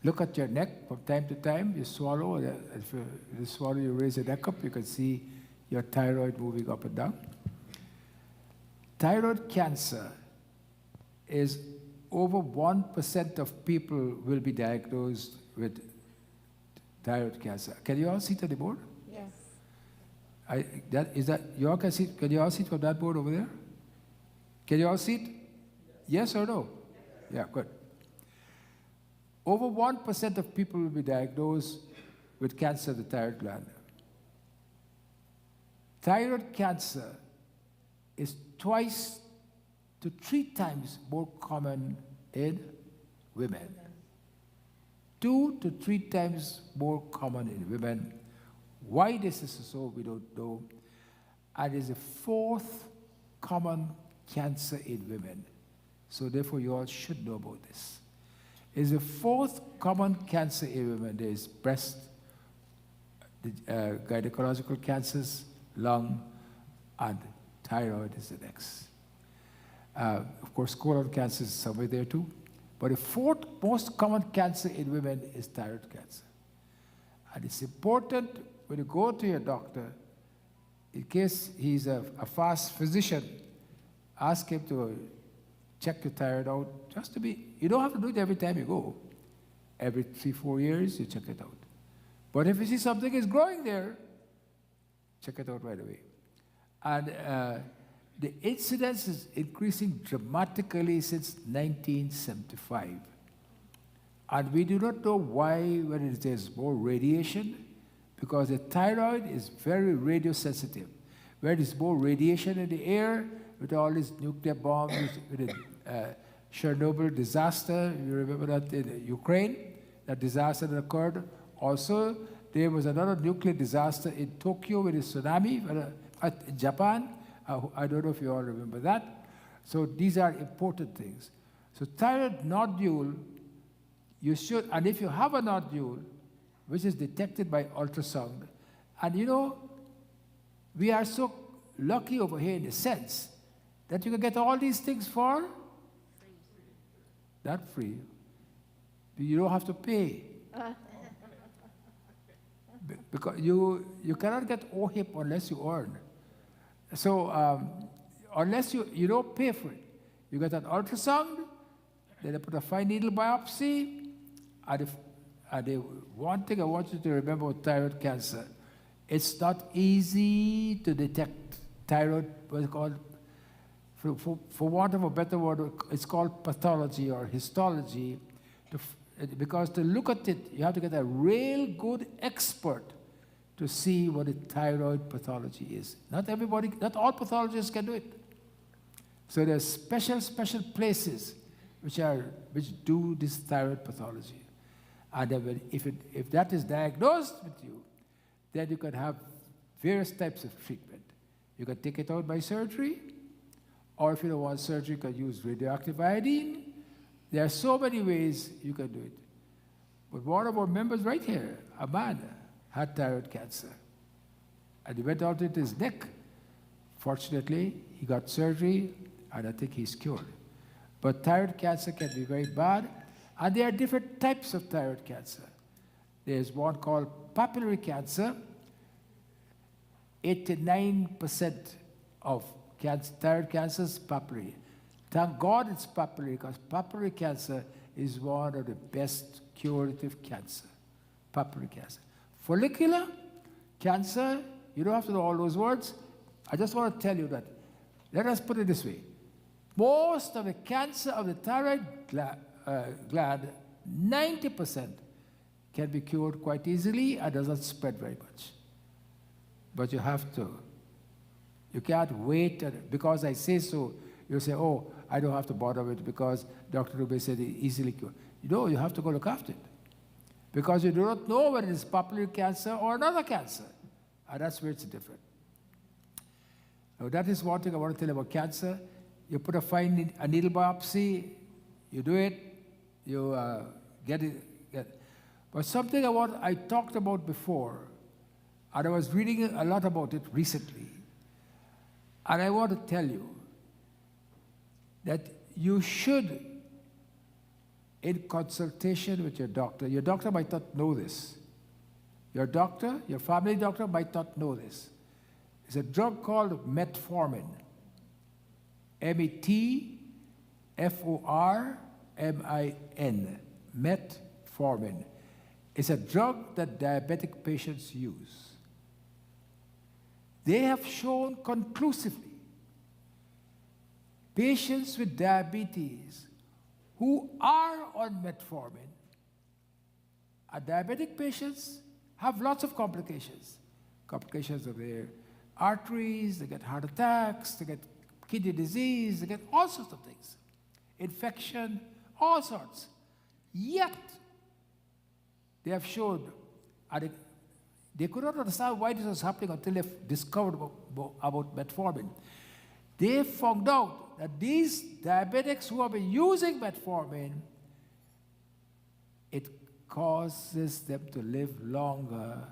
look at your neck from time to time. You swallow, if you swallow, you raise your neck up, you can see your thyroid moving up and down. Thyroid cancer is over 1% of people will be diagnosed with thyroid cancer. Can you all see it on the board? Yes. You all can see? Can you all see it from that board over there? Can you all see it? Yes or no? Yeah, good. Over 1% of people will be diagnosed with cancer of the thyroid gland. Thyroid cancer is twice to 3 times more common in women. 2 to 3 times more common in women. Why this is so, we don't know. And it's the 4th common cancer in women. So therefore, you all should know about this. It's the 4th common cancer in women. There is breast, gynecological cancers, lung, and thyroid is the next. Of course, colon cancer is somewhere there too. But the 4th most common cancer in women is thyroid cancer. And it's important when you go to your doctor, in case he's a fast physician, ask him to check your thyroid out, just to be, you don't have to do it every time you go. Every 3-4 years, you check it out. But if you see something is growing there, check it out right away. And the incidence is increasing dramatically since 1975. And we do not know why when there's more radiation, because the thyroid is very radiosensitive. Where there's more radiation in the air, with all these nuclear bombs, with the Chernobyl disaster, you remember that in Ukraine, that disaster that occurred. Also, there was another nuclear disaster in Tokyo with a tsunami, in Japan. I don't know if you all remember that. So these are important things. So thyroid nodule, you should, and if you have a nodule, which is detected by ultrasound, and you know, we are so lucky over here in the sense that you can get all these things for not free. You don't have to pay. Because you cannot get OHIP unless you earn. So unless you don't pay for it, you get an ultrasound, then they put a fine needle biopsy, and one thing I want you to remember with thyroid cancer, it's not easy to detect thyroid, what's called, for want of a better word, it's called pathology or histology, because to look at it, you have to get a real good expert to see what a thyroid pathology is. Not all pathologists can do it. So there's special places which do this thyroid pathology. And then if that is diagnosed with you, then you can have various types of treatment. You can take it out by surgery, or if you don't want surgery, you can use radioactive iodine. There are so many ways you can do it. But one of our members right here, a man, had thyroid cancer. And he went out into his neck. Fortunately, he got surgery, and I think he's cured. But thyroid cancer can be very bad, and there are different types of thyroid cancer. There's one called papillary cancer. 89% of thyroid cancer is papillary. Thank God it's papillary, because papillary cancer is one of the best curative cancer. Papillary cancer. Follicular cancer, you don't have to know all those words. I just want to tell you that. Let us put it this way. Most of the cancer of the thyroid gland, 90%, can be cured quite easily and does not spread very much. But you have to. You can't wait, because I say so, you say, oh, I don't have to bother with it because Dr. Rubey said it easily cured. You have to go look after it. Because you do not know whether it is papillary cancer or another cancer. And that's where it's different. Now that is one thing I want to tell you about cancer. You put a needle biopsy, you do it, you get it. But something I talked about before, and I was reading a lot about it recently, and I want to tell you that you should, in consultation with your doctor might not know this. Your doctor, your family doctor might not know this. It's a drug called metformin. METFORMIN. Metformin. It's a drug that diabetic patients use. They have shown conclusively patients with diabetes who are on metformin, diabetic patients have lots of complications. Complications of their arteries, they get heart attacks, they get kidney disease, they get all sorts of things. Infection, all sorts. Yet, they have shown, and they could not understand why this was happening until they discovered about metformin. They found out that these diabetics who have been using metformin, it causes them to live longer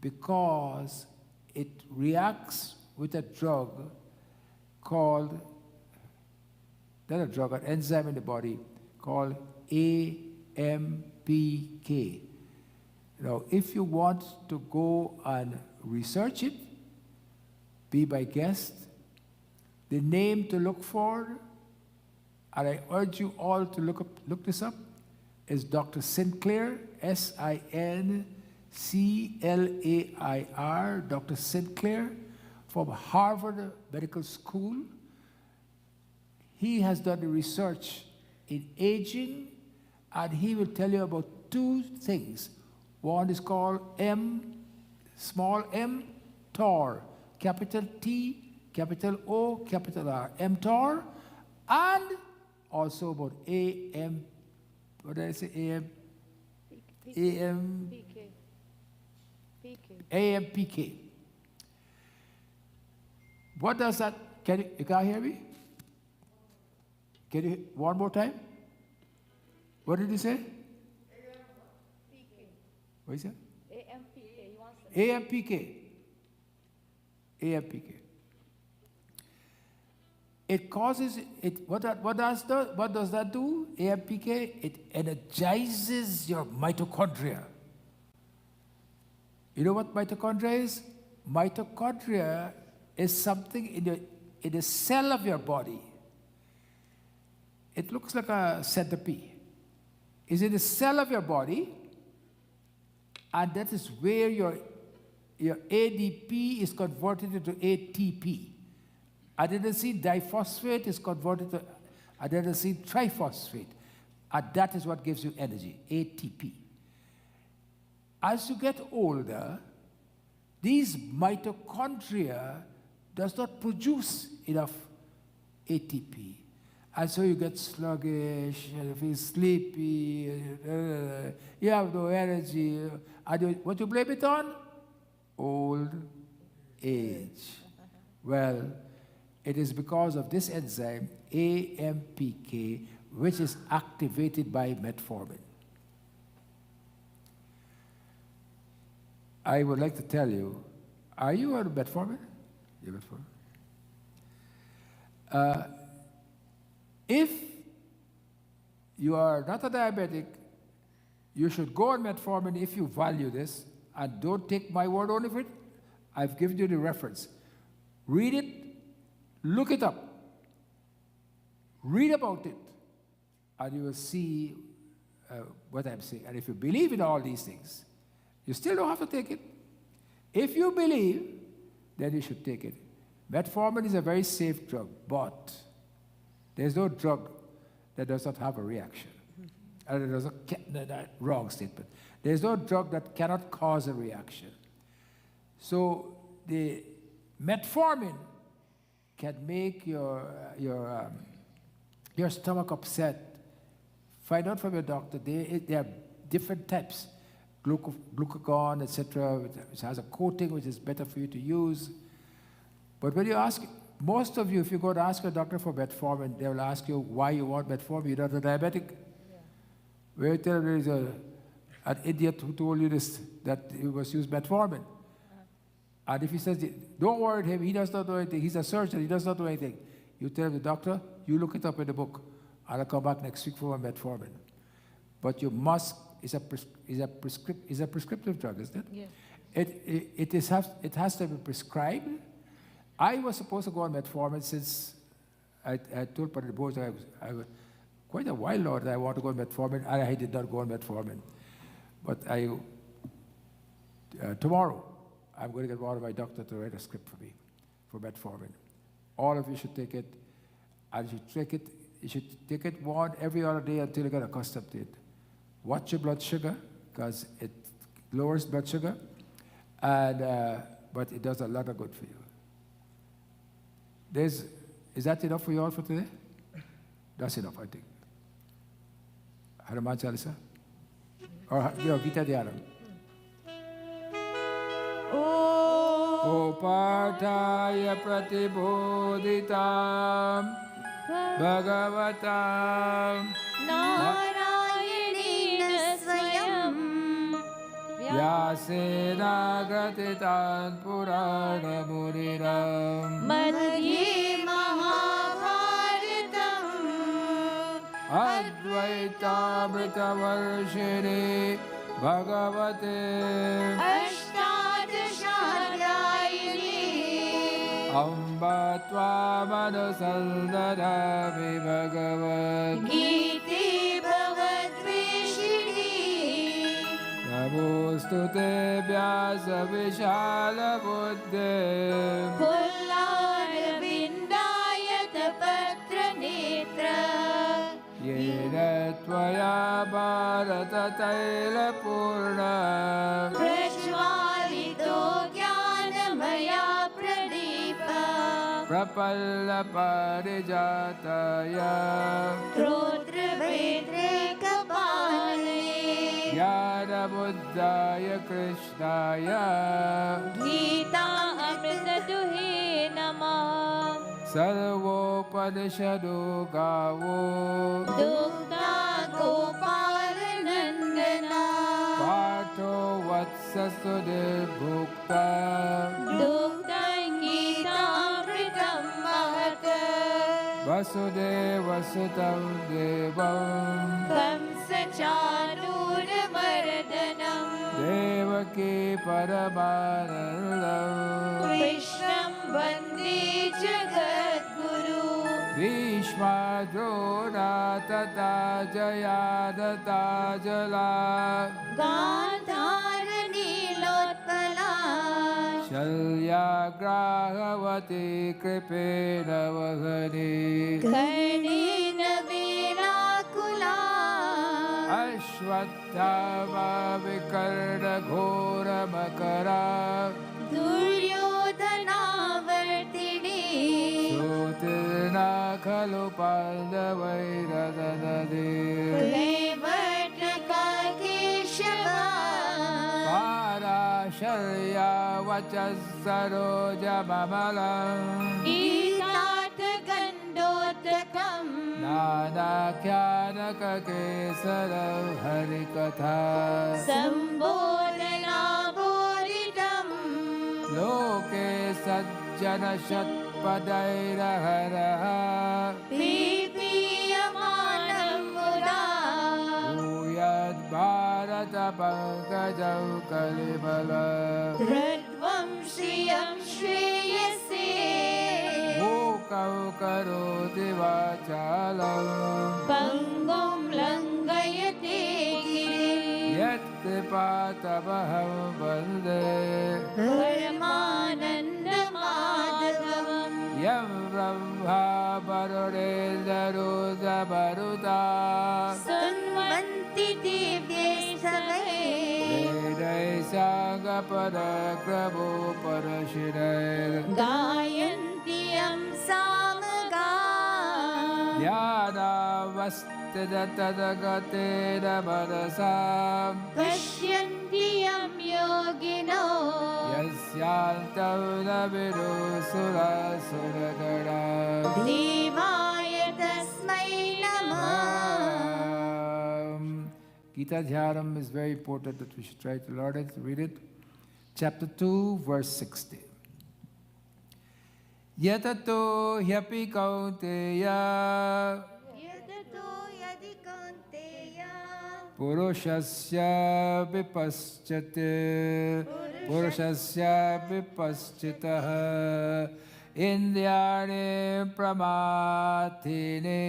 because it reacts with a drug called, not a drug, an enzyme in the body called AMPK. Now, if you want to go and research it, be my guest. The name to look for, and I urge you all to look this up, is Dr. Sinclair, SINCLAIR, Dr. Sinclair from Harvard Medical School. He has done the research in aging, and he will tell you about two things. One is called small m, TOR, capital T, capital O, capital R, mTOR, and also about AM, what did I say, AMPK. What does that, you can't hear me? Can you, one more time? What did you say? What is it? AMPK. AMPK. It causes it. What does that do? AMPK. It energizes your mitochondria. You know what mitochondria is? Mitochondria is something in the cell of your body. It looks like a centipede. It's in the cell of your body, and that is where your ADP is converted into ATP. Adenosine diphosphate is converted to adenosine triphosphate, and that is what gives you energy, ATP. As you get older, these mitochondria does not produce enough ATP. And so you get sluggish, you feel sleepy, you have no energy. And what you blame it on? Old age. Well, it is because of this enzyme, AMPK, which is activated by metformin. I would like to tell you, are you on metformin? You're metformin? If you are not a diabetic, you should go on metformin if you value this, and don't take my word only for it. I've given you the reference. Read it, look it up, read about it, and you will see what I'm saying. And if you believe in all these things, you still don't have to take it. If you believe, then you should take it. Metformin is a very safe drug, but there's no drug that does not have a reaction. Wrong statement. There's no drug that cannot cause a reaction. So the metformin can make your stomach upset. Find out from your doctor. There are different types, glucagon, etc., which has a coating which is better for you to use. But when you ask, most of you, if you go to ask a doctor for metformin, they will ask you why you want metformin. You're not a diabetic. Where you tell there is an idiot who told you this, that you must use metformin. And if he says, don't worry him, he does not know anything. He's a surgeon, he does not know anything. You tell the doctor, you look it up in the book. I'll come back next week for my metformin. But you must, it's a prescriptive drug, isn't it? Yes. It has to be prescribed. I was supposed to go on metformin since I told the board I was quite a while now that I want to go on metformin, and I did not go on metformin. But tomorrow, I'm going to get one of my doctor to write a script for me for metformin. All of you should take it, and you should take it one every other day until you get accustomed to it. Watch your blood sugar, because it lowers blood sugar, and but it does a lot of good for you. Is that enough for you all for today? That's enough, I think. Hanuman Chalisa? Or Gita Dhyanam? Upataya pratibodhitam bhagavatam Narayana Swayam Vyasena gratitan purana muriram Madhye Mahabharatam Advaitamrita varshini bhagavate Ashtadashadyayini Amba tvamanusandadami bhagavat Giti Bhagavadveshini Namostute vyasa vishala buddhe Pullarvindayata Patra Netra Yena tvaya bharata taila purna Prajvalito Jnanamaya Pradeepa Prapalla parijataya Rudra Vedrekapale Jnana buddhaya krishnaya Gita Amritaduhe Namah Sarvopanishadu gavo Dukta Gopalanandana Pato vatsasu bhukta Dukta Gita Amritam Mahata Vasudeva sutam devam Kamsa Charura Maradanam Devaki paramanandam Krishnam Vande Jagadguru Bhishma Drona Tata Jayadata Jala Gandhara Nilotpala Shalya Grahavati Kripena Vahani Karnena Velakula Ashwattama Vikarna Ghora Makara Duryodhana Vartini Sutirna Khalu Pandavairadanadi Klevartaka Keshava Parasharya Vachasaroja Mamalam Gitata Gandotakam Nanakyanaka Kesaram Harikatha Sambodhana Bodhitam Loke Sajjana Shatpadaira Haraha Pipiyamanam Muda Uyad Bharata Pankajam Kalibala Radvam Shriyam Shreyase Mukau Karoti Vachalam Pangam Langayate Girim Yat Kripatabaham Vande Paramananda Madhavam Yam Brahma Barurendra Baruta Sanvanti Divye Savahe Vedai Sangha Parakramo Parashirai Gayantiyam Samaga Dhyana भावस्तदतदगतेन मनसां पश्यन्ति यं योगिनो यस्यान्तं न विदुसुरसुरगणा देवाय तस्मै नमः. Gita Dhyanam is very important that we should try to learn it, read it. Chapter 2, verse 60. Yatato hyapi kaunteya यदतो यदि कौन्तेय purushasya vipaschate purushasya vipaschitah indyane pramathine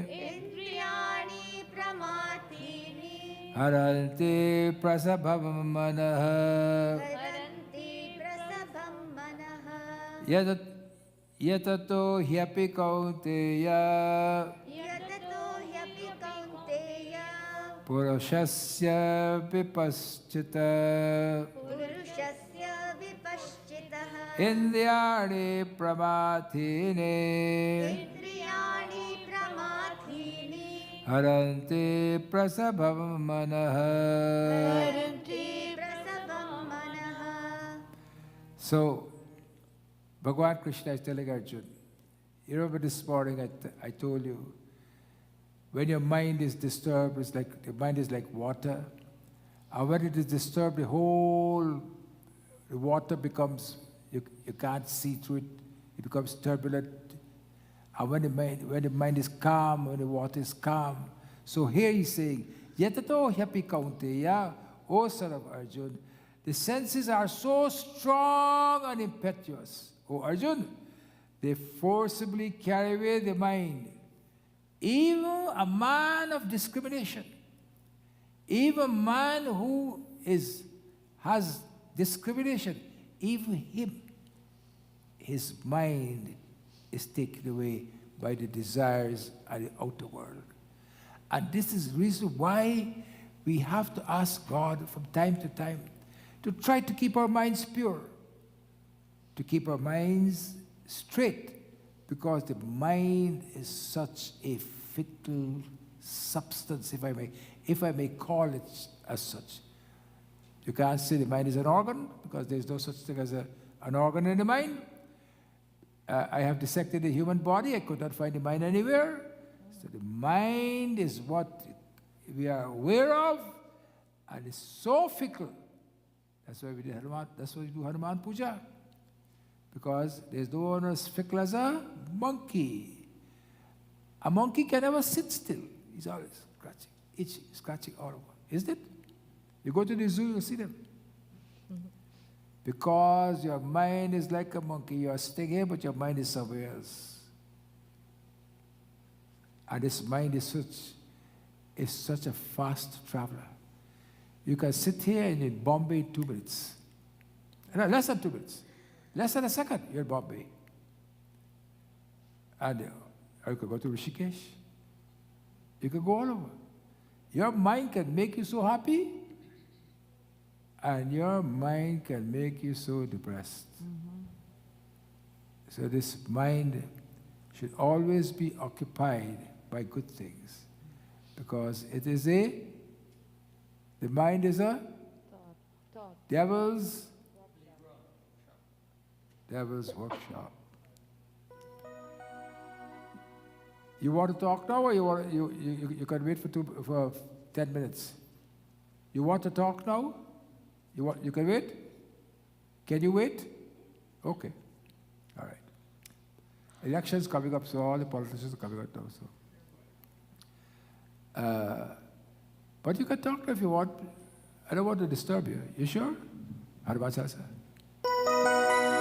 इन्द्रियाणि प्रमाथीनि haranti prasabhavam manah हरन्ति प्रसभं मनः. yatato hyapi kaunteya यततो ह्यपि कौन्तेय purushasya vipaschitah पुरुषस्य विपश्चितः indyane pramathine इन्द्रियाणि प्रमाथीनि haranti prasabhavam manah. हरन्ति प्रसभं मनः. So, Bhagavan Krishna is telling Arjuna, you remember this morning I told you, when your mind is disturbed, it's like the mind is like water. And when it is disturbed, the water becomes, you can't see through it, it becomes turbulent. And when the mind is calm, when the water is calm. So here he's saying, Yatato hyapi kaunteya, O son of Arjuna, the senses are so strong and impetuous. O Arjuna, they forcibly carry away the mind. Even a man of discrimination, even a man who has discrimination, even him, his mind is taken away by the desires of the outer world. And this is the reason why we have to ask God from time to time to try to keep our minds pure, to keep our minds straight, because the mind is such a fickle substance, if I may call it as such. You can't say the mind is an organ, because there's no such thing as an organ in the mind. I have dissected the human body. I could not find the mind anywhere. So the mind is what we are aware of, and it's so fickle. That's why we do Hanuman Puja. Because there's no one as fickle as a monkey. A monkey can never sit still. He's always scratching, itching, scratching all over. Isn't it? You go to the zoo, you'll see them. Because your mind is like a monkey. You are sitting here, but your mind is somewhere else. And this mind is such a fast traveler. You can sit here in Bombay in 2 minutes. No, less than 2 minutes. Less than a second, you're in Bombay. And you could go to Rishikesh. You could go all over. Your mind can make you so happy, and your mind can make you so depressed. So this mind should always be occupied by good things, because it is the mind is a devil's workshop. You want to talk now, or you can wait for 10 minutes? You want to talk now? You can wait? Can you wait? Okay. All right. Elections coming up, so all the politicians are coming out now. So, but you can talk now if you want. I don't want to disturb you. You sure? Hanuman Chalisa.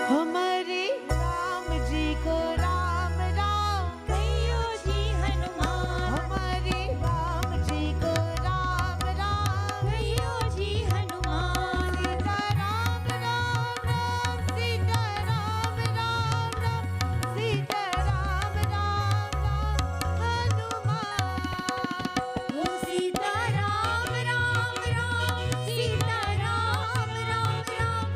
हमारे राम जी को राम राम कहियो जी हनुमान. हमारे राम जी को राम राम कहियो जी हनुमान. सीता राम राम राम, सीता राम राम राम, हनुमान. ओ सीता राम राम राम, सीता राम राम राम,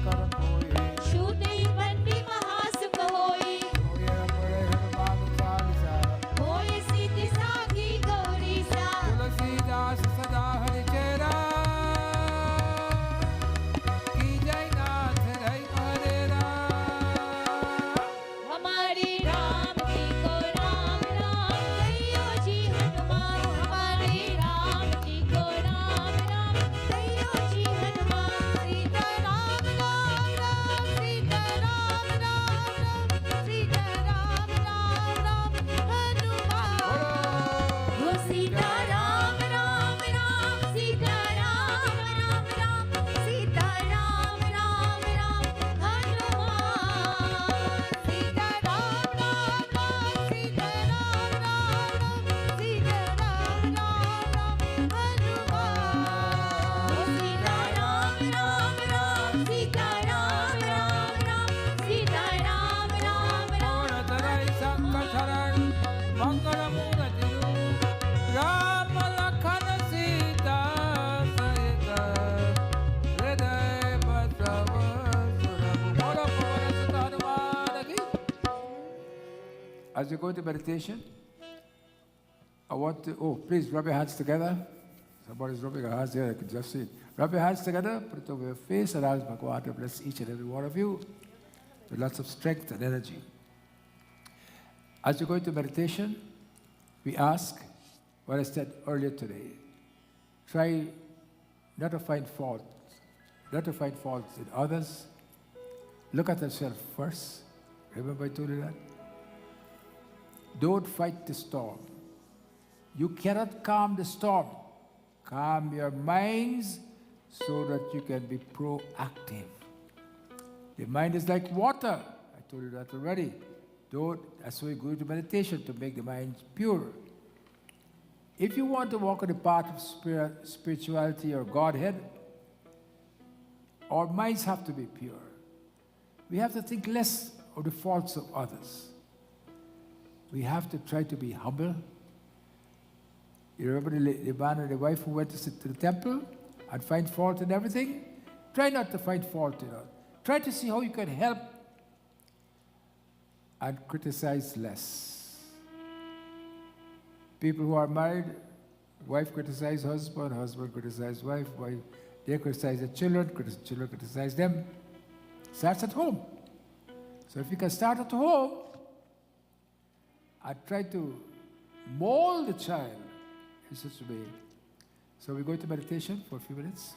करम होए छूते ही मन भी महासुख होई होए पड़े हनुमान चालीसा होए सीधी साखी गौरी सा तुलसीदास सदा हरि चेरा की जय नाथ रई हरेरा हमारे राम जी को राम राम कहियो जी हनुमान हमारे राम जी को राम राम कहियो जी हनुमान सीता राम राम राम सीता राम राम राम सीता राम राम राम हनुमान वो सीता राम राम राम सीता राम राम राम सीता राम राम राम हनुमान सीता राम राम राम सीता राम राम राम सीता राम राम राम हनुमान वो सीता राम राम राम सीता राम राम राम सीता राम राम राम तराई संकट हरण मंगल मूर्ति राम लखन सीता सहित हृदय बसव सुरभु मोर पवन सुत हनुमान की। As you go to meditation, I want to, please rub your hands together. Somebody's rubbing your hands here, I can just see it. Rub your hands together, put it over your face, and ask Bhagavan to bless each and every one of you with lots of strength and energy. As you go into meditation, we ask what I said earlier today. Try not to find fault, not to find faults in others. Look at yourself first. Remember I told you that? Don't fight the storm. You cannot calm the storm. Calm your minds so that you can be proactive. The mind is like water. I told you that already. That's why you go to meditation, to make the mind pure. If you want to walk on the path of spirituality or Godhead, our minds have to be pure. We have to think less of the faults of others. We have to try to be humble. You remember the man and the wife who went to the temple and find fault in everything? Try not to find fault in it. Try to see how you can help and criticize less. People who are married, wife criticize husband, husband criticize wife, they criticize the children, children criticize them. Starts at home. So if you can start at home and try to mold the child in such a way. So we go into meditation for a few minutes.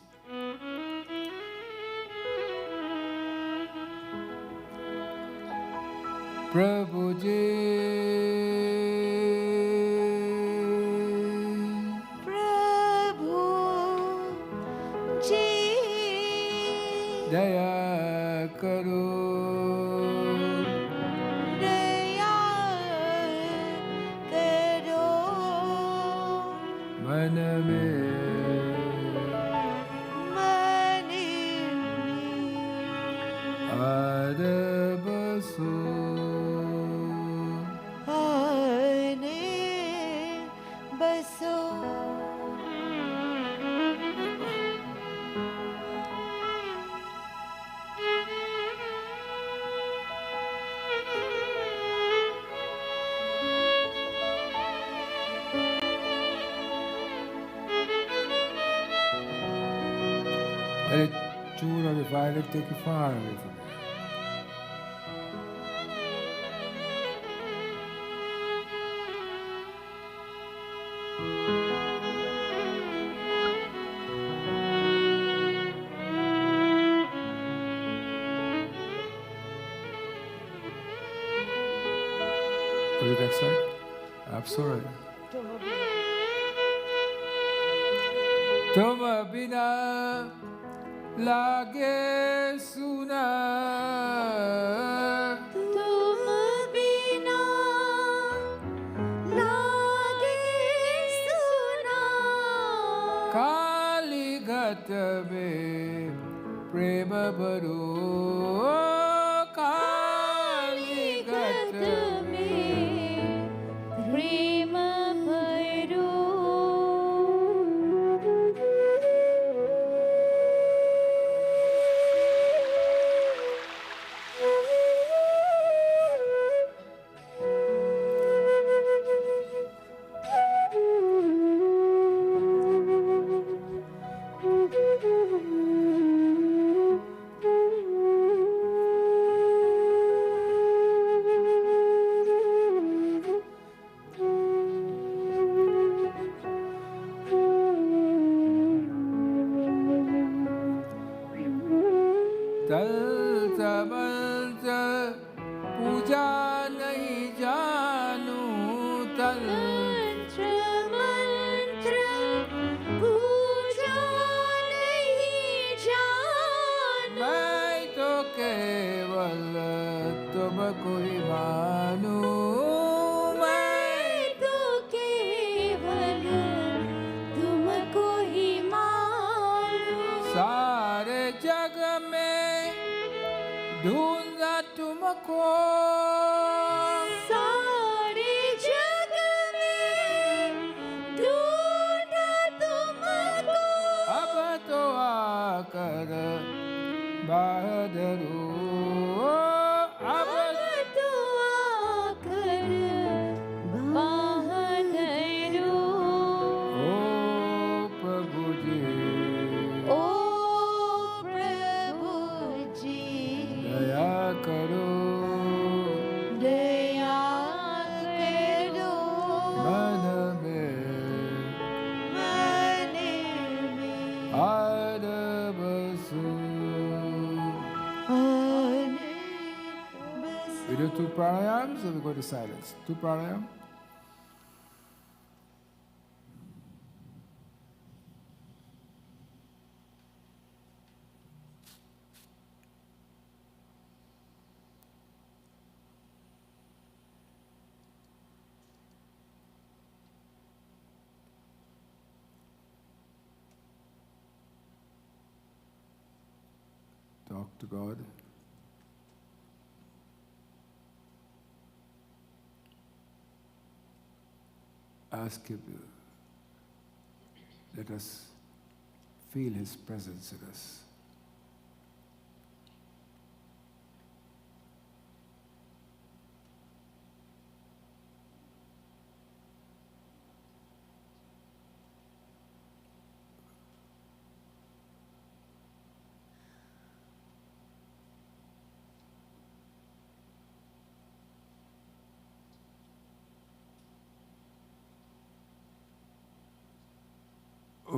Prabhu Ji, Prabhu ji Daya Karo, दया करो Man mein मन में aad baso. आने बसो Let it chew on the fire, let it take you far away from here. Was it next slide? I'm sorry. तुम बिना लागे सुना तुम बिना लागे सुना काली घट में प्रेम भरो काली घट में प्रेम भरो तंत्र मंत्र पूजा नहीं जानू, तंत्र मंत्र पूजा नहीं जानू। मैं तो केवल तुमको ही मानू, मैं तो केवल तुमको ही मानू। सारे जग में ढूंढा तुमको, सारे जग में ढूंढा तुमको। अब तो आकर बहादुरो, अब तो आकर बहादुरो। ओ प्रभु जी, ओ प्रभु जी, दया करो, दया करो। मन में मन में आद बसो। We do 2 pranayams and we go to silence. 2 pranayam. Talk to God. Ask Him to let us feel His presence in us. Oh.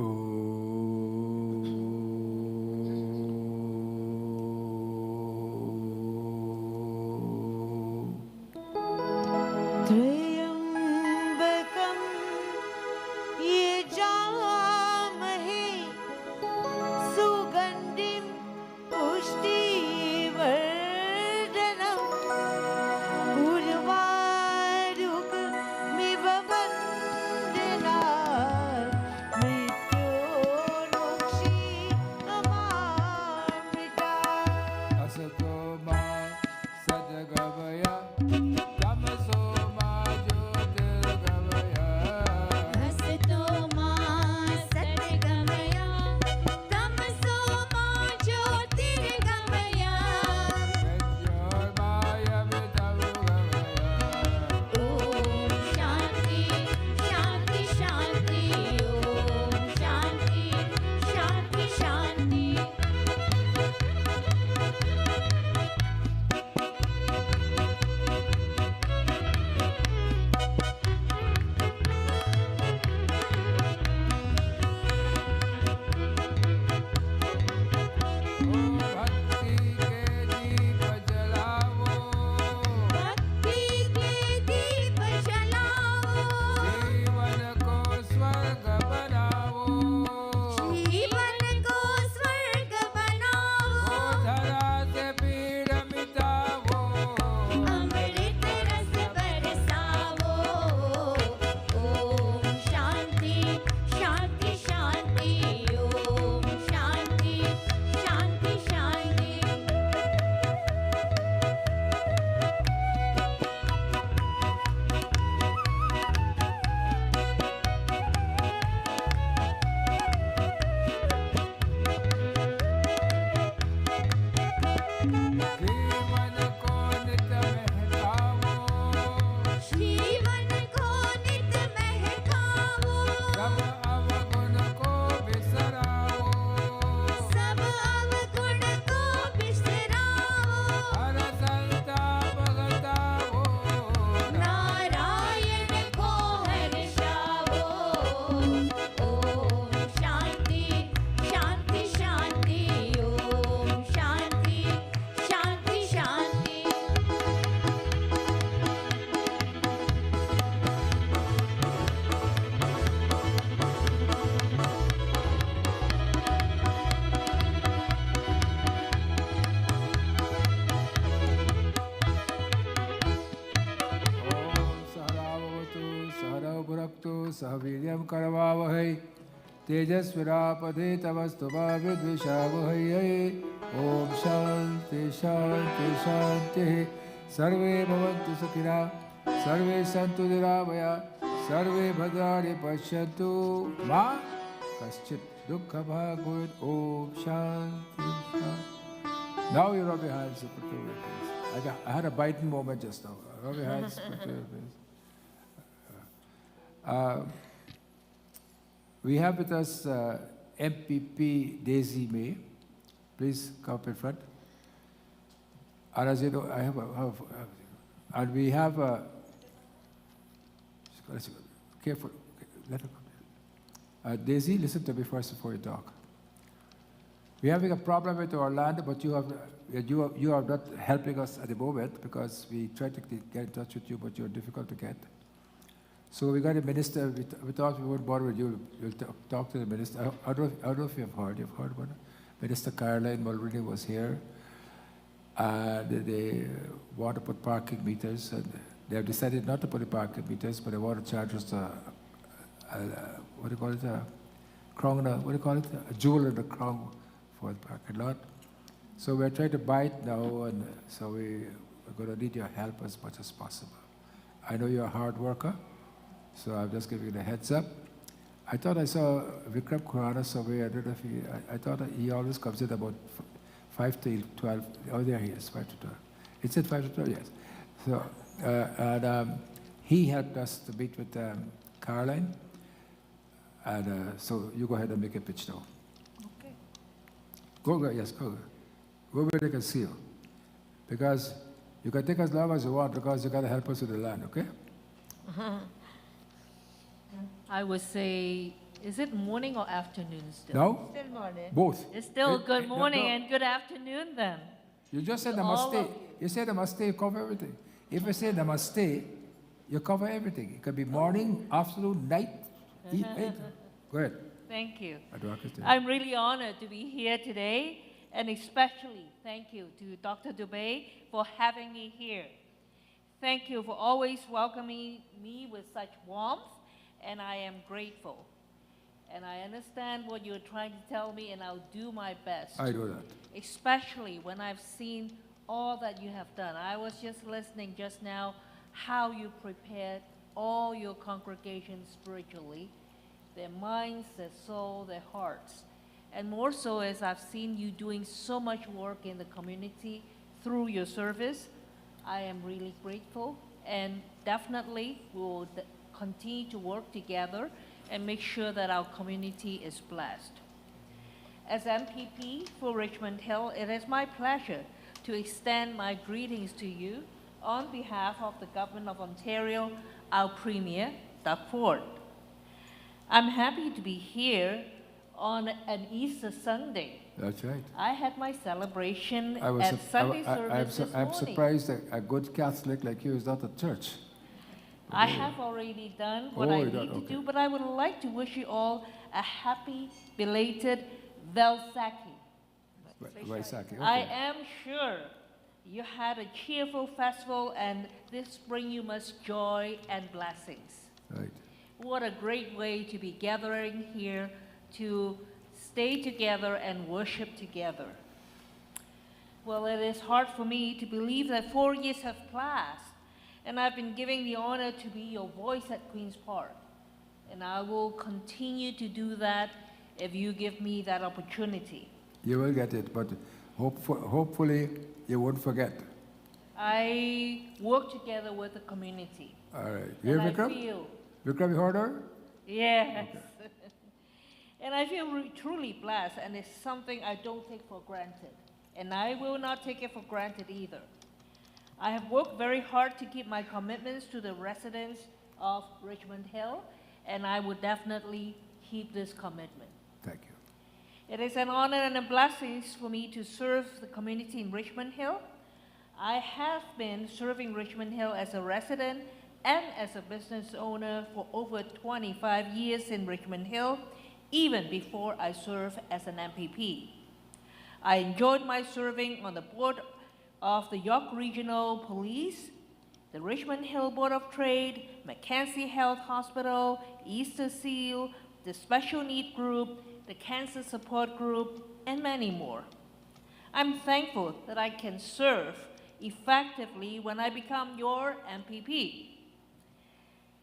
सह वीर्यं करवावहै तेजस्विनापधेतमस्तु मा विद्विषावहै ॐ शान्ति शान्ति शान्तिः सर्वे भवन्तु सुखिनः सर्वे सन्तु निरामया सर्वे भद्राणि पश्यन्तु मा कश्चित् दुःखभाग् भवेत् ॐ शान्ति शान्ति. Now you rub your hands up to your face. I had a biting moment just now. Rub your hands up to your face. We have with us MPP Daisy May. Please come up in front. And as you know, and we have careful. Let her come. Daisy, listen to me first before you talk. We're having a problem with our land, but you are not helping us at the moment because we tried to get in touch with you, but you're difficult to get. So we got a minister. We thought we would bother with you. We'll talk to the minister. I don't know if you've heard. You've heard about it? Minister Caroline Mulroney was here, and they want to put parking meters, and they have decided not to put the parking meters, but they want to charge us what do you call it? A crown. What do you call it? A jewel in the crown for the parking lot. So we're trying to buy it now, and so we're going to need your help as much as possible. I know you're a hard worker, so I'm just giving you the heads up. I thought I saw Vikram Khurana somewhere. I don't know if I thought he always comes in about 5 to 12. Oh, there he is, 5 to 12. It said 5 to 12, yes. So, he helped us to meet with Caroline. And so you go ahead and make a pitch now. Okay. Go, yes, go. Go where they can see you. Because you can take as long as you want because you got to help us with the land, okay? I would say, is it morning or afternoon still? No? Still morning. Both. It's still good no, morning no. and good afternoon then. You just said To all namaste. of You said namaste, you cover everything. If you say namaste, you cover everything. It could be morning, afternoon, night, evening. Go ahead. Thank you. Advocate. I'm really honored to be here today, and especially thank you to Dr. Dubey for having me here. Thank you for always welcoming me with such warmth, and I am grateful. And I understand what you're trying to tell me, and I'll do my best. I do that. Especially when I've seen all that you have done. I was just listening just now how you prepared all your congregations spiritually, their minds, their soul, their hearts. And more so as I've seen you doing so much work in the community through your service, I am really grateful, and definitely we will continue to work together and make sure that our community is blessed. As MPP for Richmond Hill, it is my pleasure to extend my greetings to you on behalf of the Government of Ontario, our Premier, Doug Ford. I'm happy to be here on an Easter Sunday. That's right. I had my celebration I was at Sunday service this I'm morning. surprised that a good Catholic like you is not at church. I have already done what Oh, I you need done, to okay. do, but I would like to wish you all a happy, belated Velsaki. Vaisakhi, okay. I am sure you had a cheerful festival, and this bring you much joy and blessings. Right. What a great way to be gathering here to stay together and worship together. Well, it is hard for me to believe that 4 years have passed, and I've been given the honor to be your voice at Queen's Park. And I will continue to do that if you give me that opportunity. You will get it, but hopefully you won't forget. I work together with the community. All right. You And hear I Vikram? feel, Vikram, you heard her? yes. And I feel truly blessed, and it's something I don't take for granted. And I will not take it for granted either. I have worked very hard to keep my commitments to the residents of Richmond Hill, and I will definitely keep this commitment. Thank you. It is an honor and a blessing for me to serve the community in Richmond Hill. I have been serving Richmond Hill as a resident and as a business owner for over 25 years in Richmond Hill, even before I served as an MPP. I enjoyed my serving on the board of the York Regional Police the Richmond Hill Board of Trade, Mackenzie Health Hospital, Easter Seal, the Special Need Group, the Cancer Support Group, and many more. I'm thankful that I can serve effectively when I become your MPP.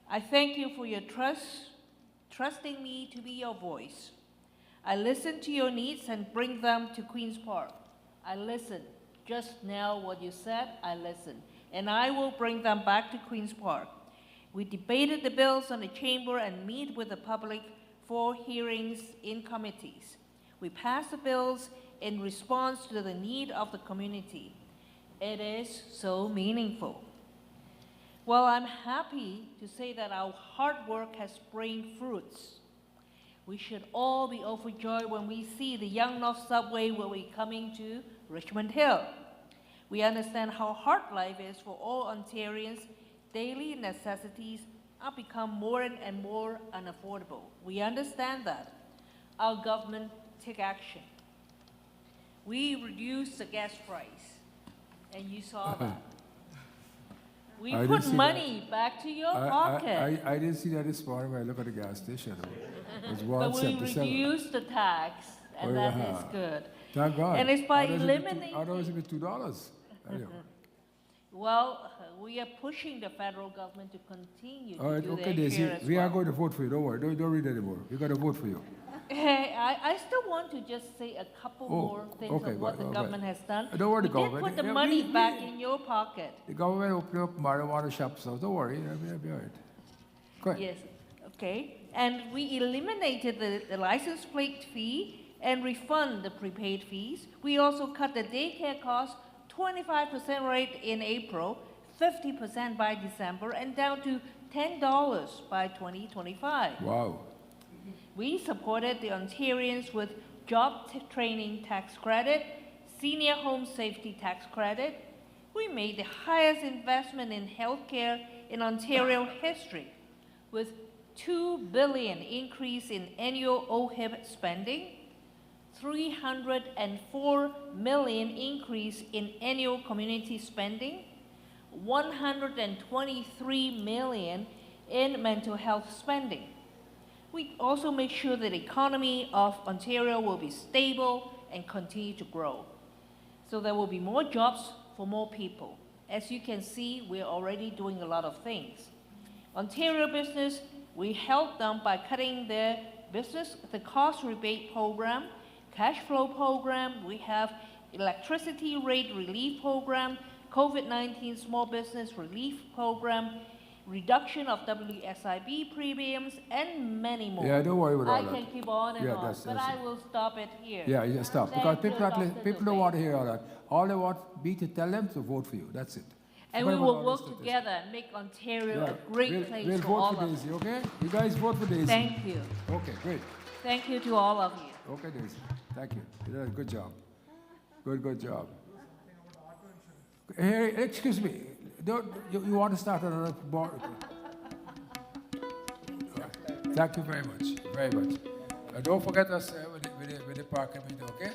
I thank you for your trusting me to be your voice. I listen to your needs and bring them to Queen's Park. I listen. Just now what you said, I listened. And I will bring them back to Queen's Park. We debated the bills on the chamber and meet with the public for hearings in committees. We passed the bills in response to the need of the community. It is so meaningful. Well, I'm happy to say that our hard work has borne fruits. We should all be overjoyed when we see the Young North Subway will be coming to Richmond Hill. We understand how hard life is for all Ontarians. Daily necessities are become more and more unaffordable. We understand that. Our government take action. We reduced the gas price, and you saw that. We I didn't put see money back to your pocket. I didn't see that this morning when I look at the gas station. It was But we 177. reduced the tax, and Oh, that yeah. is good. Thank God. And it's by Otherwise eliminating. Otherwise it would be $2. Anyway. Well, we are pushing the federal government to continue All to right, do okay, their Daisy. share as We well. are going to vote for you. Don't worry. Don't read anymore. We're going to vote for you. Hey, I still want to just say a couple Oh, more things okay, of what the go ahead. government has done. Don't worry, We the did government. put the Yeah, money we- back in your pocket. The government opened up marijuana shops, so don't worry. It'll be all right. Go ahead. Yes, okay. And we eliminated the license plate fee and refund the prepaid fees. We also cut the daycare cost 25% rate in April, 50% by December, and down to $10 by 2025. Wow. We supported the Ontarians with job training tax credit, senior home safety tax credit. We made the highest investment in healthcare in Ontario history, with $2 billion increase in annual OHIP spending, $304 million increase in annual community spending, $123 million in mental health spending. We also make sure that the economy of Ontario will be stable and continue to grow. So there will be more jobs for more people. As you can see, we're already doing a lot of things. Ontario business, we help them by cutting their business, the cost rebate program, cash flow program, we have electricity rate relief program, COVID-19 small business relief program, reduction of WSIB premiums, and many more. Yeah, don't worry about all I that. can keep on and Yeah, on, that's- but that's I it. will stop it here. Yeah, you just stop. Thank Because you, people, Dr. people don't want to hear all that. All they want me to tell them to vote for you. That's it. And Forget we about will all work this statistics. together and make Ontario Yeah. a great We'll place vote for all for of us. Daisy, okay? You guys vote for Daisy. Thank you. Okay, great. Thank you to all of you. Okay, Daisy. Thank you. You did a good job. Good job. Hey, excuse me. You want to start another board? Thank you very much. Very much. Don't forget us with the parking meeting, okay?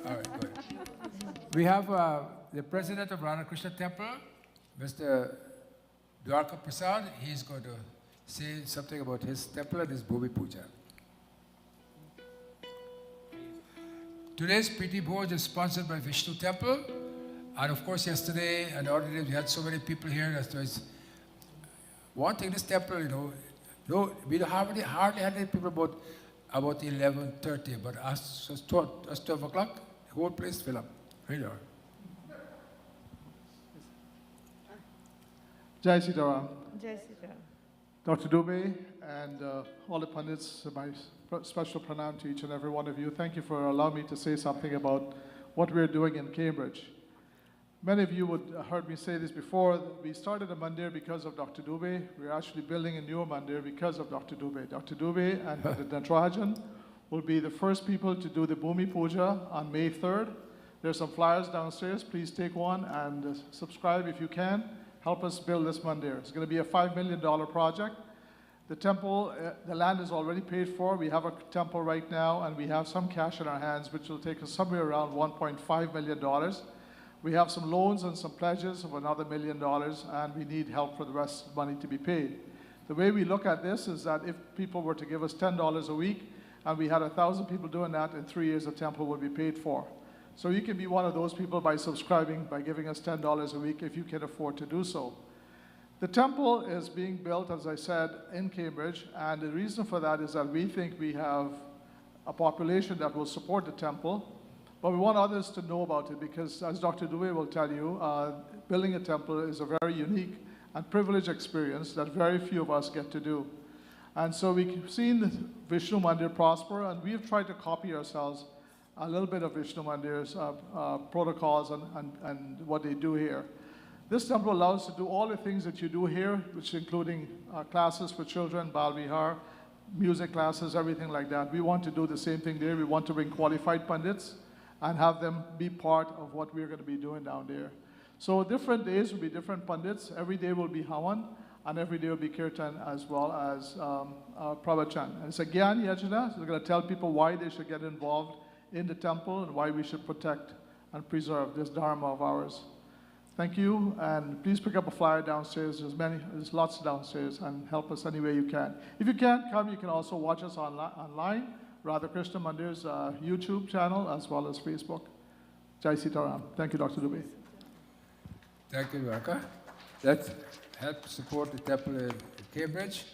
All right, good. We have the president of Ramakrishna Temple, Mr. Dwarka Prasad. He's going to say something about his temple and his Bhumi Puja. Today's PT Bhoj is sponsored by Vishnu Temple. And of course, yesterday and all the days, we had so many people here. That's why it's one thing, this temple, no, we hardly had any people about 11:30, but us 12 o'clock, the whole place fill up. Right there. Jai Sitaram. Jessica. Dr. Dubey and all the pundits, my special pranam to each and every one of you. Thank you for allowing me to say something about what we're doing in Cambridge. Many of you would have heard me say this before. We started a mandir because of Dr. Dubey. We're actually building a new mandir because of Dr. Dubey. Dr. Dubey and the Natarajan will be the first people to do the Bhumi Puja on May 3rd. There's some flyers downstairs. Please take one and subscribe if you can. Help us build this mandir. It's going to be a $5 million project. The temple, the land is already paid for. We have a temple right now, and we have some cash in our hands, which will take us somewhere around $1.5 million. We have some loans and some pledges of another $1 million, and we need help for the rest of the money to be paid. The way we look at this is that if people were to give us $10 a week, and we had 1,000 people doing that, in 3 years the temple would be paid for. So you can be one of those people by subscribing, by giving us $10 a week if you can afford to do so. The temple is being built, as I said, in Cambridge, and the reason for that is that we think we have a population that will support the temple, but we want others to know about it because, as Dr. Dubey will tell you, building a temple is a very unique and privileged experience that very few of us get to do. And so we've seen Vishnu Mandir prosper, and we've tried to copy ourselves a little bit of Vishnu Mandir's protocols and what they do here. This temple allows us to do all the things that you do here, which including classes for children, Bal Vihar, music classes, everything like that. We want to do the same thing there. We want to bring qualified pundits and have them be part of what we're going to be doing down there. So different days will be different pundits. Every day will be Hawan, and every day will be Kirtan as well as Pravachan. And it's a Gyan Yajna, so we're going to tell people why they should get involved in the temple and why we should protect and preserve this Dharma of ours. Thank you, and please pick up a flyer downstairs. There's lots downstairs, and help us any way you can. If you can't come, you can also watch us online, Radhakrishna Mandir's YouTube channel, as well as Facebook. Jai Sitaram. Thank you, Dr. Dubey. Thank you, Dwarka. Let's help support the temple in Cambridge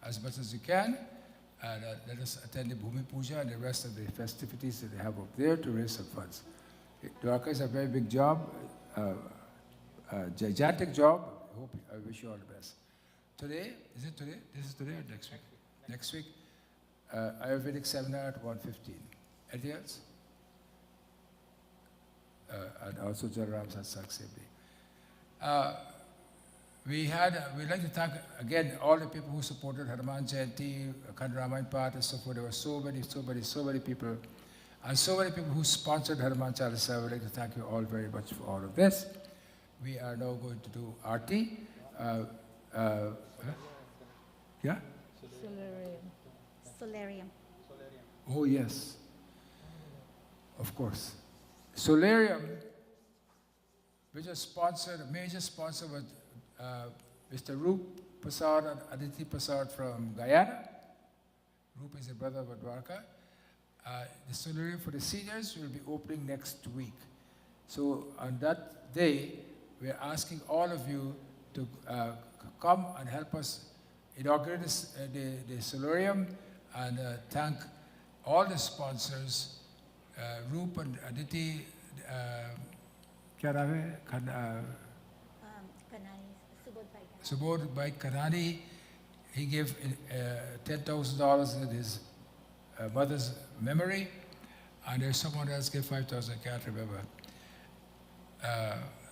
as much as you can. And let us attend the Bhumi Puja and the rest of the festivities that they have up there to raise some funds. Dwarka is a very big job. Gigantic job. I wish you all the best. Today, is it today? This is today or next week? Next week, Ayurvedic seminar at 1:15. Anything else? And also Jalaram Satsang same day. We'd like to thank again all the people who supported Hanuman Jayanti, Akhand Ramayana Path and so forth. There were so many people. And so many people who sponsored Hanuman Chalisa. We'd like to thank you all very much for all of this. We are now going to do Aarti. Yeah? Solarium. Oh, yes. Of course. Solarium, which is sponsored, a major sponsor with Mr. Roop Prasad and Aditi Prasad from Guyana. Roop is a brother of Dwarka. The solarium for the seniors will be opening next week. So on that day, we are asking all of you to come and help us inaugurate the solarium and thank all the sponsors, Roop and Aditi, Subodh Bhai Kanani. He gave $10,000 in his mother's memory, and there's someone else gave 5,000, I can't remember.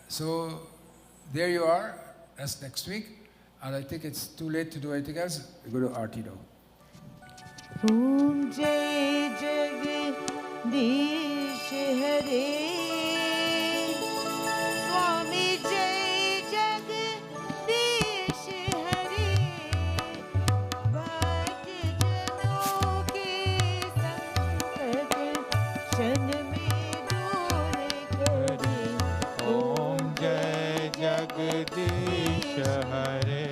So there you are, that's next week, and I think it's too late to do anything else. We go to Aarti now. Om Jai Jagdish Hare Swami Jai Jagdish Hare Bhakt Jano ke sankat kshan mein door kare Om Jai Jagdish Hare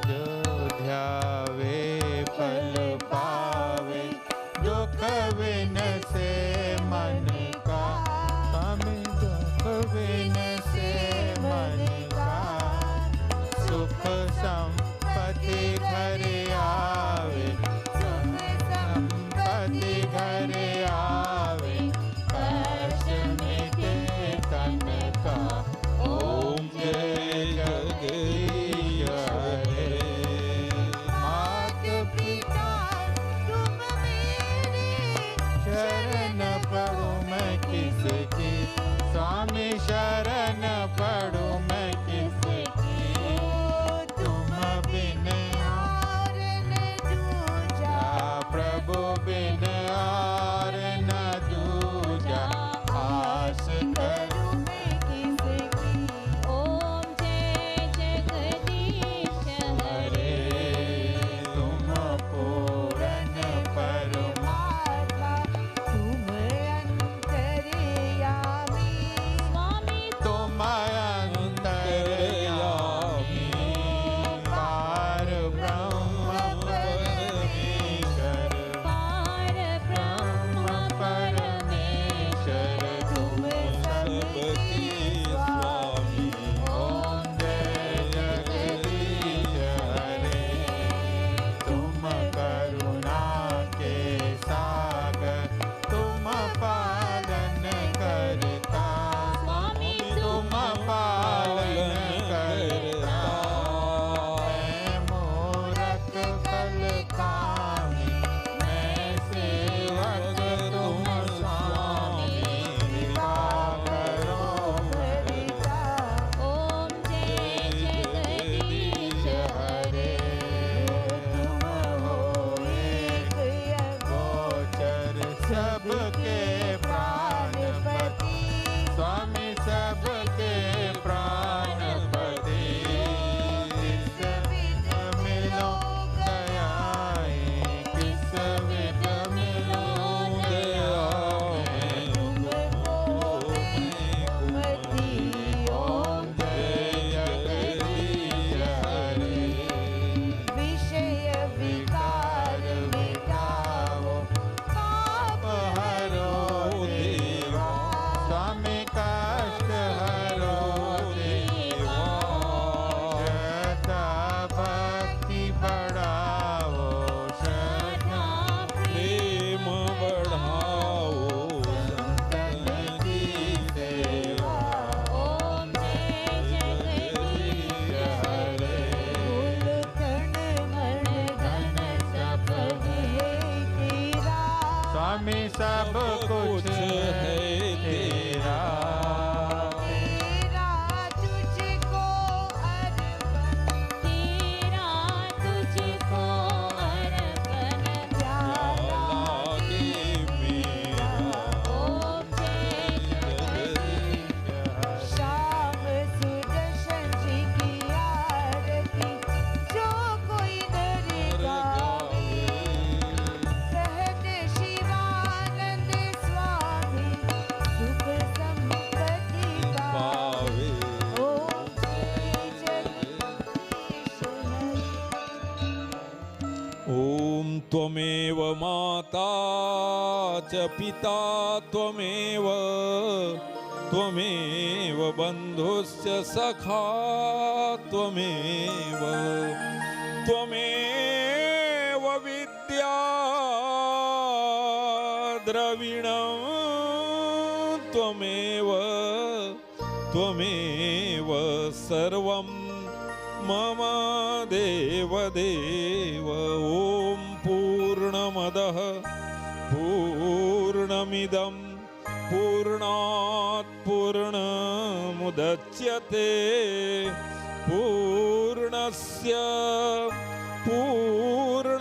Jo dhyave phal paave dukh vinase man ka Swami dukh vinase man ka Sukh sampati ghare aave Sukh sampati ghare aave Kash mite tan ka Om Jai त्वमेव माता च पिता त्वमेव त्वमेव बन्धुश्च सखा त्वमेव त्वमेव विद्या द्रविणं त्वमेव त्वमेव सर्वं मम देवदेव ॐ पूर्णमदः पूर्णमिदं पूर्णात् पूर्णमुदच्यते पूर्णस्य पूर्णमादाय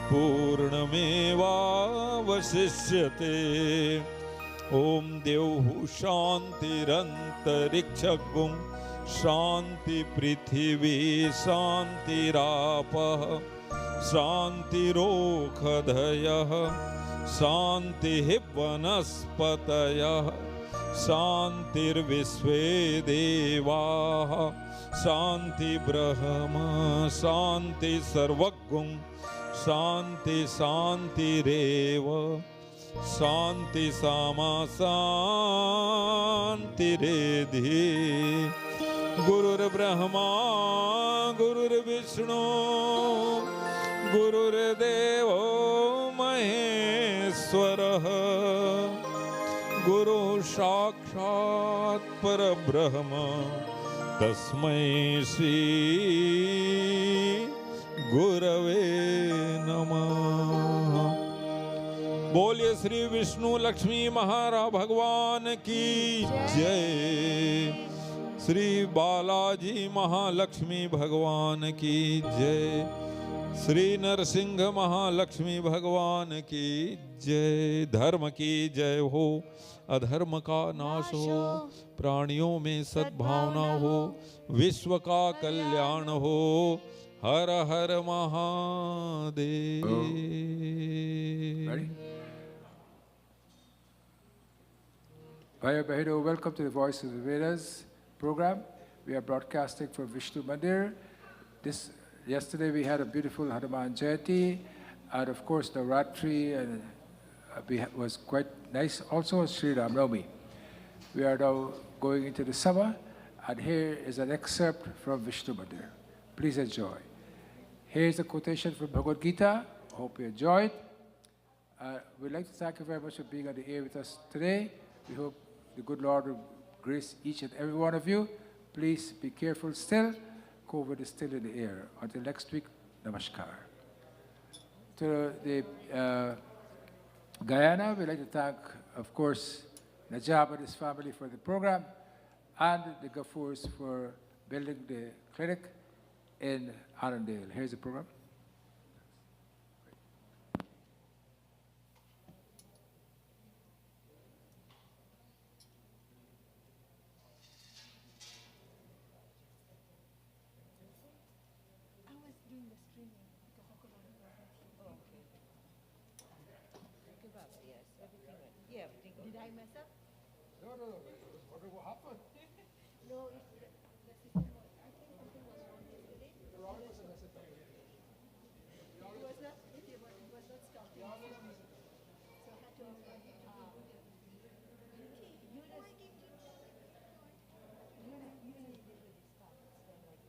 पूर्णमेवावशिष्यते ॐ द्यौः शान्तिरन्तरिक्षगुं शान्ति पृथिवी शान्तिरापः शान्तिरोषधयः शान्तिः वनस्पतयः शान्तिर्विश्वे देवाः शान्ति ब्रह्म शान्ति सर्वगुं शान्ति शान्तिरेव शान्ति सामा शान्तिरेधि गुरुर्ब्रह्मा गुरुर्विष्णु गुरुर्देवो महेश्वरः गुरु साक्षात् परब्रह्म तस्मै श्री गुरवे नमः। बोलिए श्री विष्णु लक्ष्मी महाराज भगवान की जय। श्री बालाजी महालक्ष्मी भगवान की जय। श्री नरसिंह महालक्ष्मी भगवान की जय। धर्म की जय हो, अधर्म का नाश हो, प्राणियों में सद्भावना हो, विश्व का कल्याण हो। हर हर Mahadev. Ready? Bhaiya Bahino, welcome to the Voice of the Vedas program. We are broadcasting from Vishnu Mandir. Yesterday we had a beautiful Hanuman Jayanti, and of course Navratri and was quite nice. Also Sri Ram Navami. We are now going into the summer, and here is an excerpt from Vishnu Mandir. Please enjoy. Here's a quotation from Bhagavad Gita. Hope you enjoyed. We'd like to thank you very much for being on the air with us today. We hope the good Lord will grace each and every one of you. Please be careful still. COVID is still in the air. Until next week, namaskar. To the Guyana, we'd like to thank, of course, Najab and his family for the program, and the Gafoors for building the clinic in Arundel. Here's the program. Did I mess up? No, wondering what happened. No, the system was, I think something was wrong yesterday. It was not starting. So I had to, usually they will start then like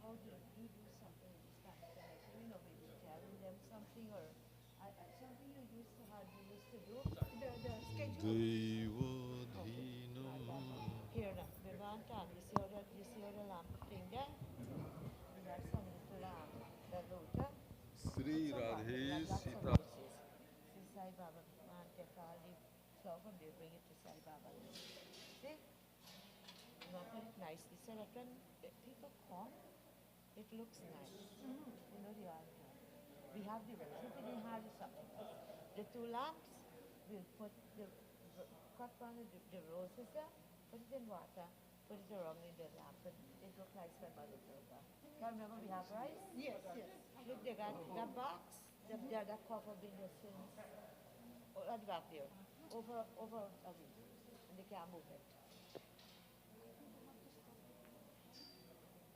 how do you do something with this kind of thing? Like, maybe telling them something or something you used to have you used to do. The schedule. Here now, Vedanta, you see all the lamp thing there? We have some little lamp, the rota. Sri Radhe Sita. See Sai Baba, man, take all the flower from there, bring it to Sai Baba. See? You want to put it nicely so that when people come, it looks nice. You know the altar. We have the rose. If we didn't have something else. The two lamps, we'll put cut one of the roses there, put it in water, put it around in the lamp, and it looks nice when Mother Durga. Now remember we have rice? Yes. Look, they got that box, that cover with the sins. Oh, at the back there, over a week, and they can't move it.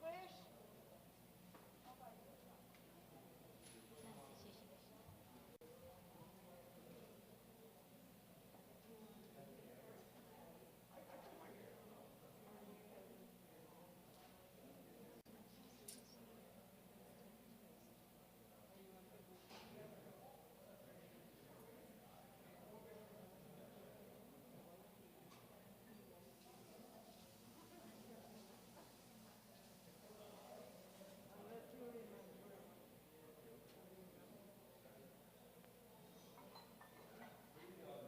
Krish!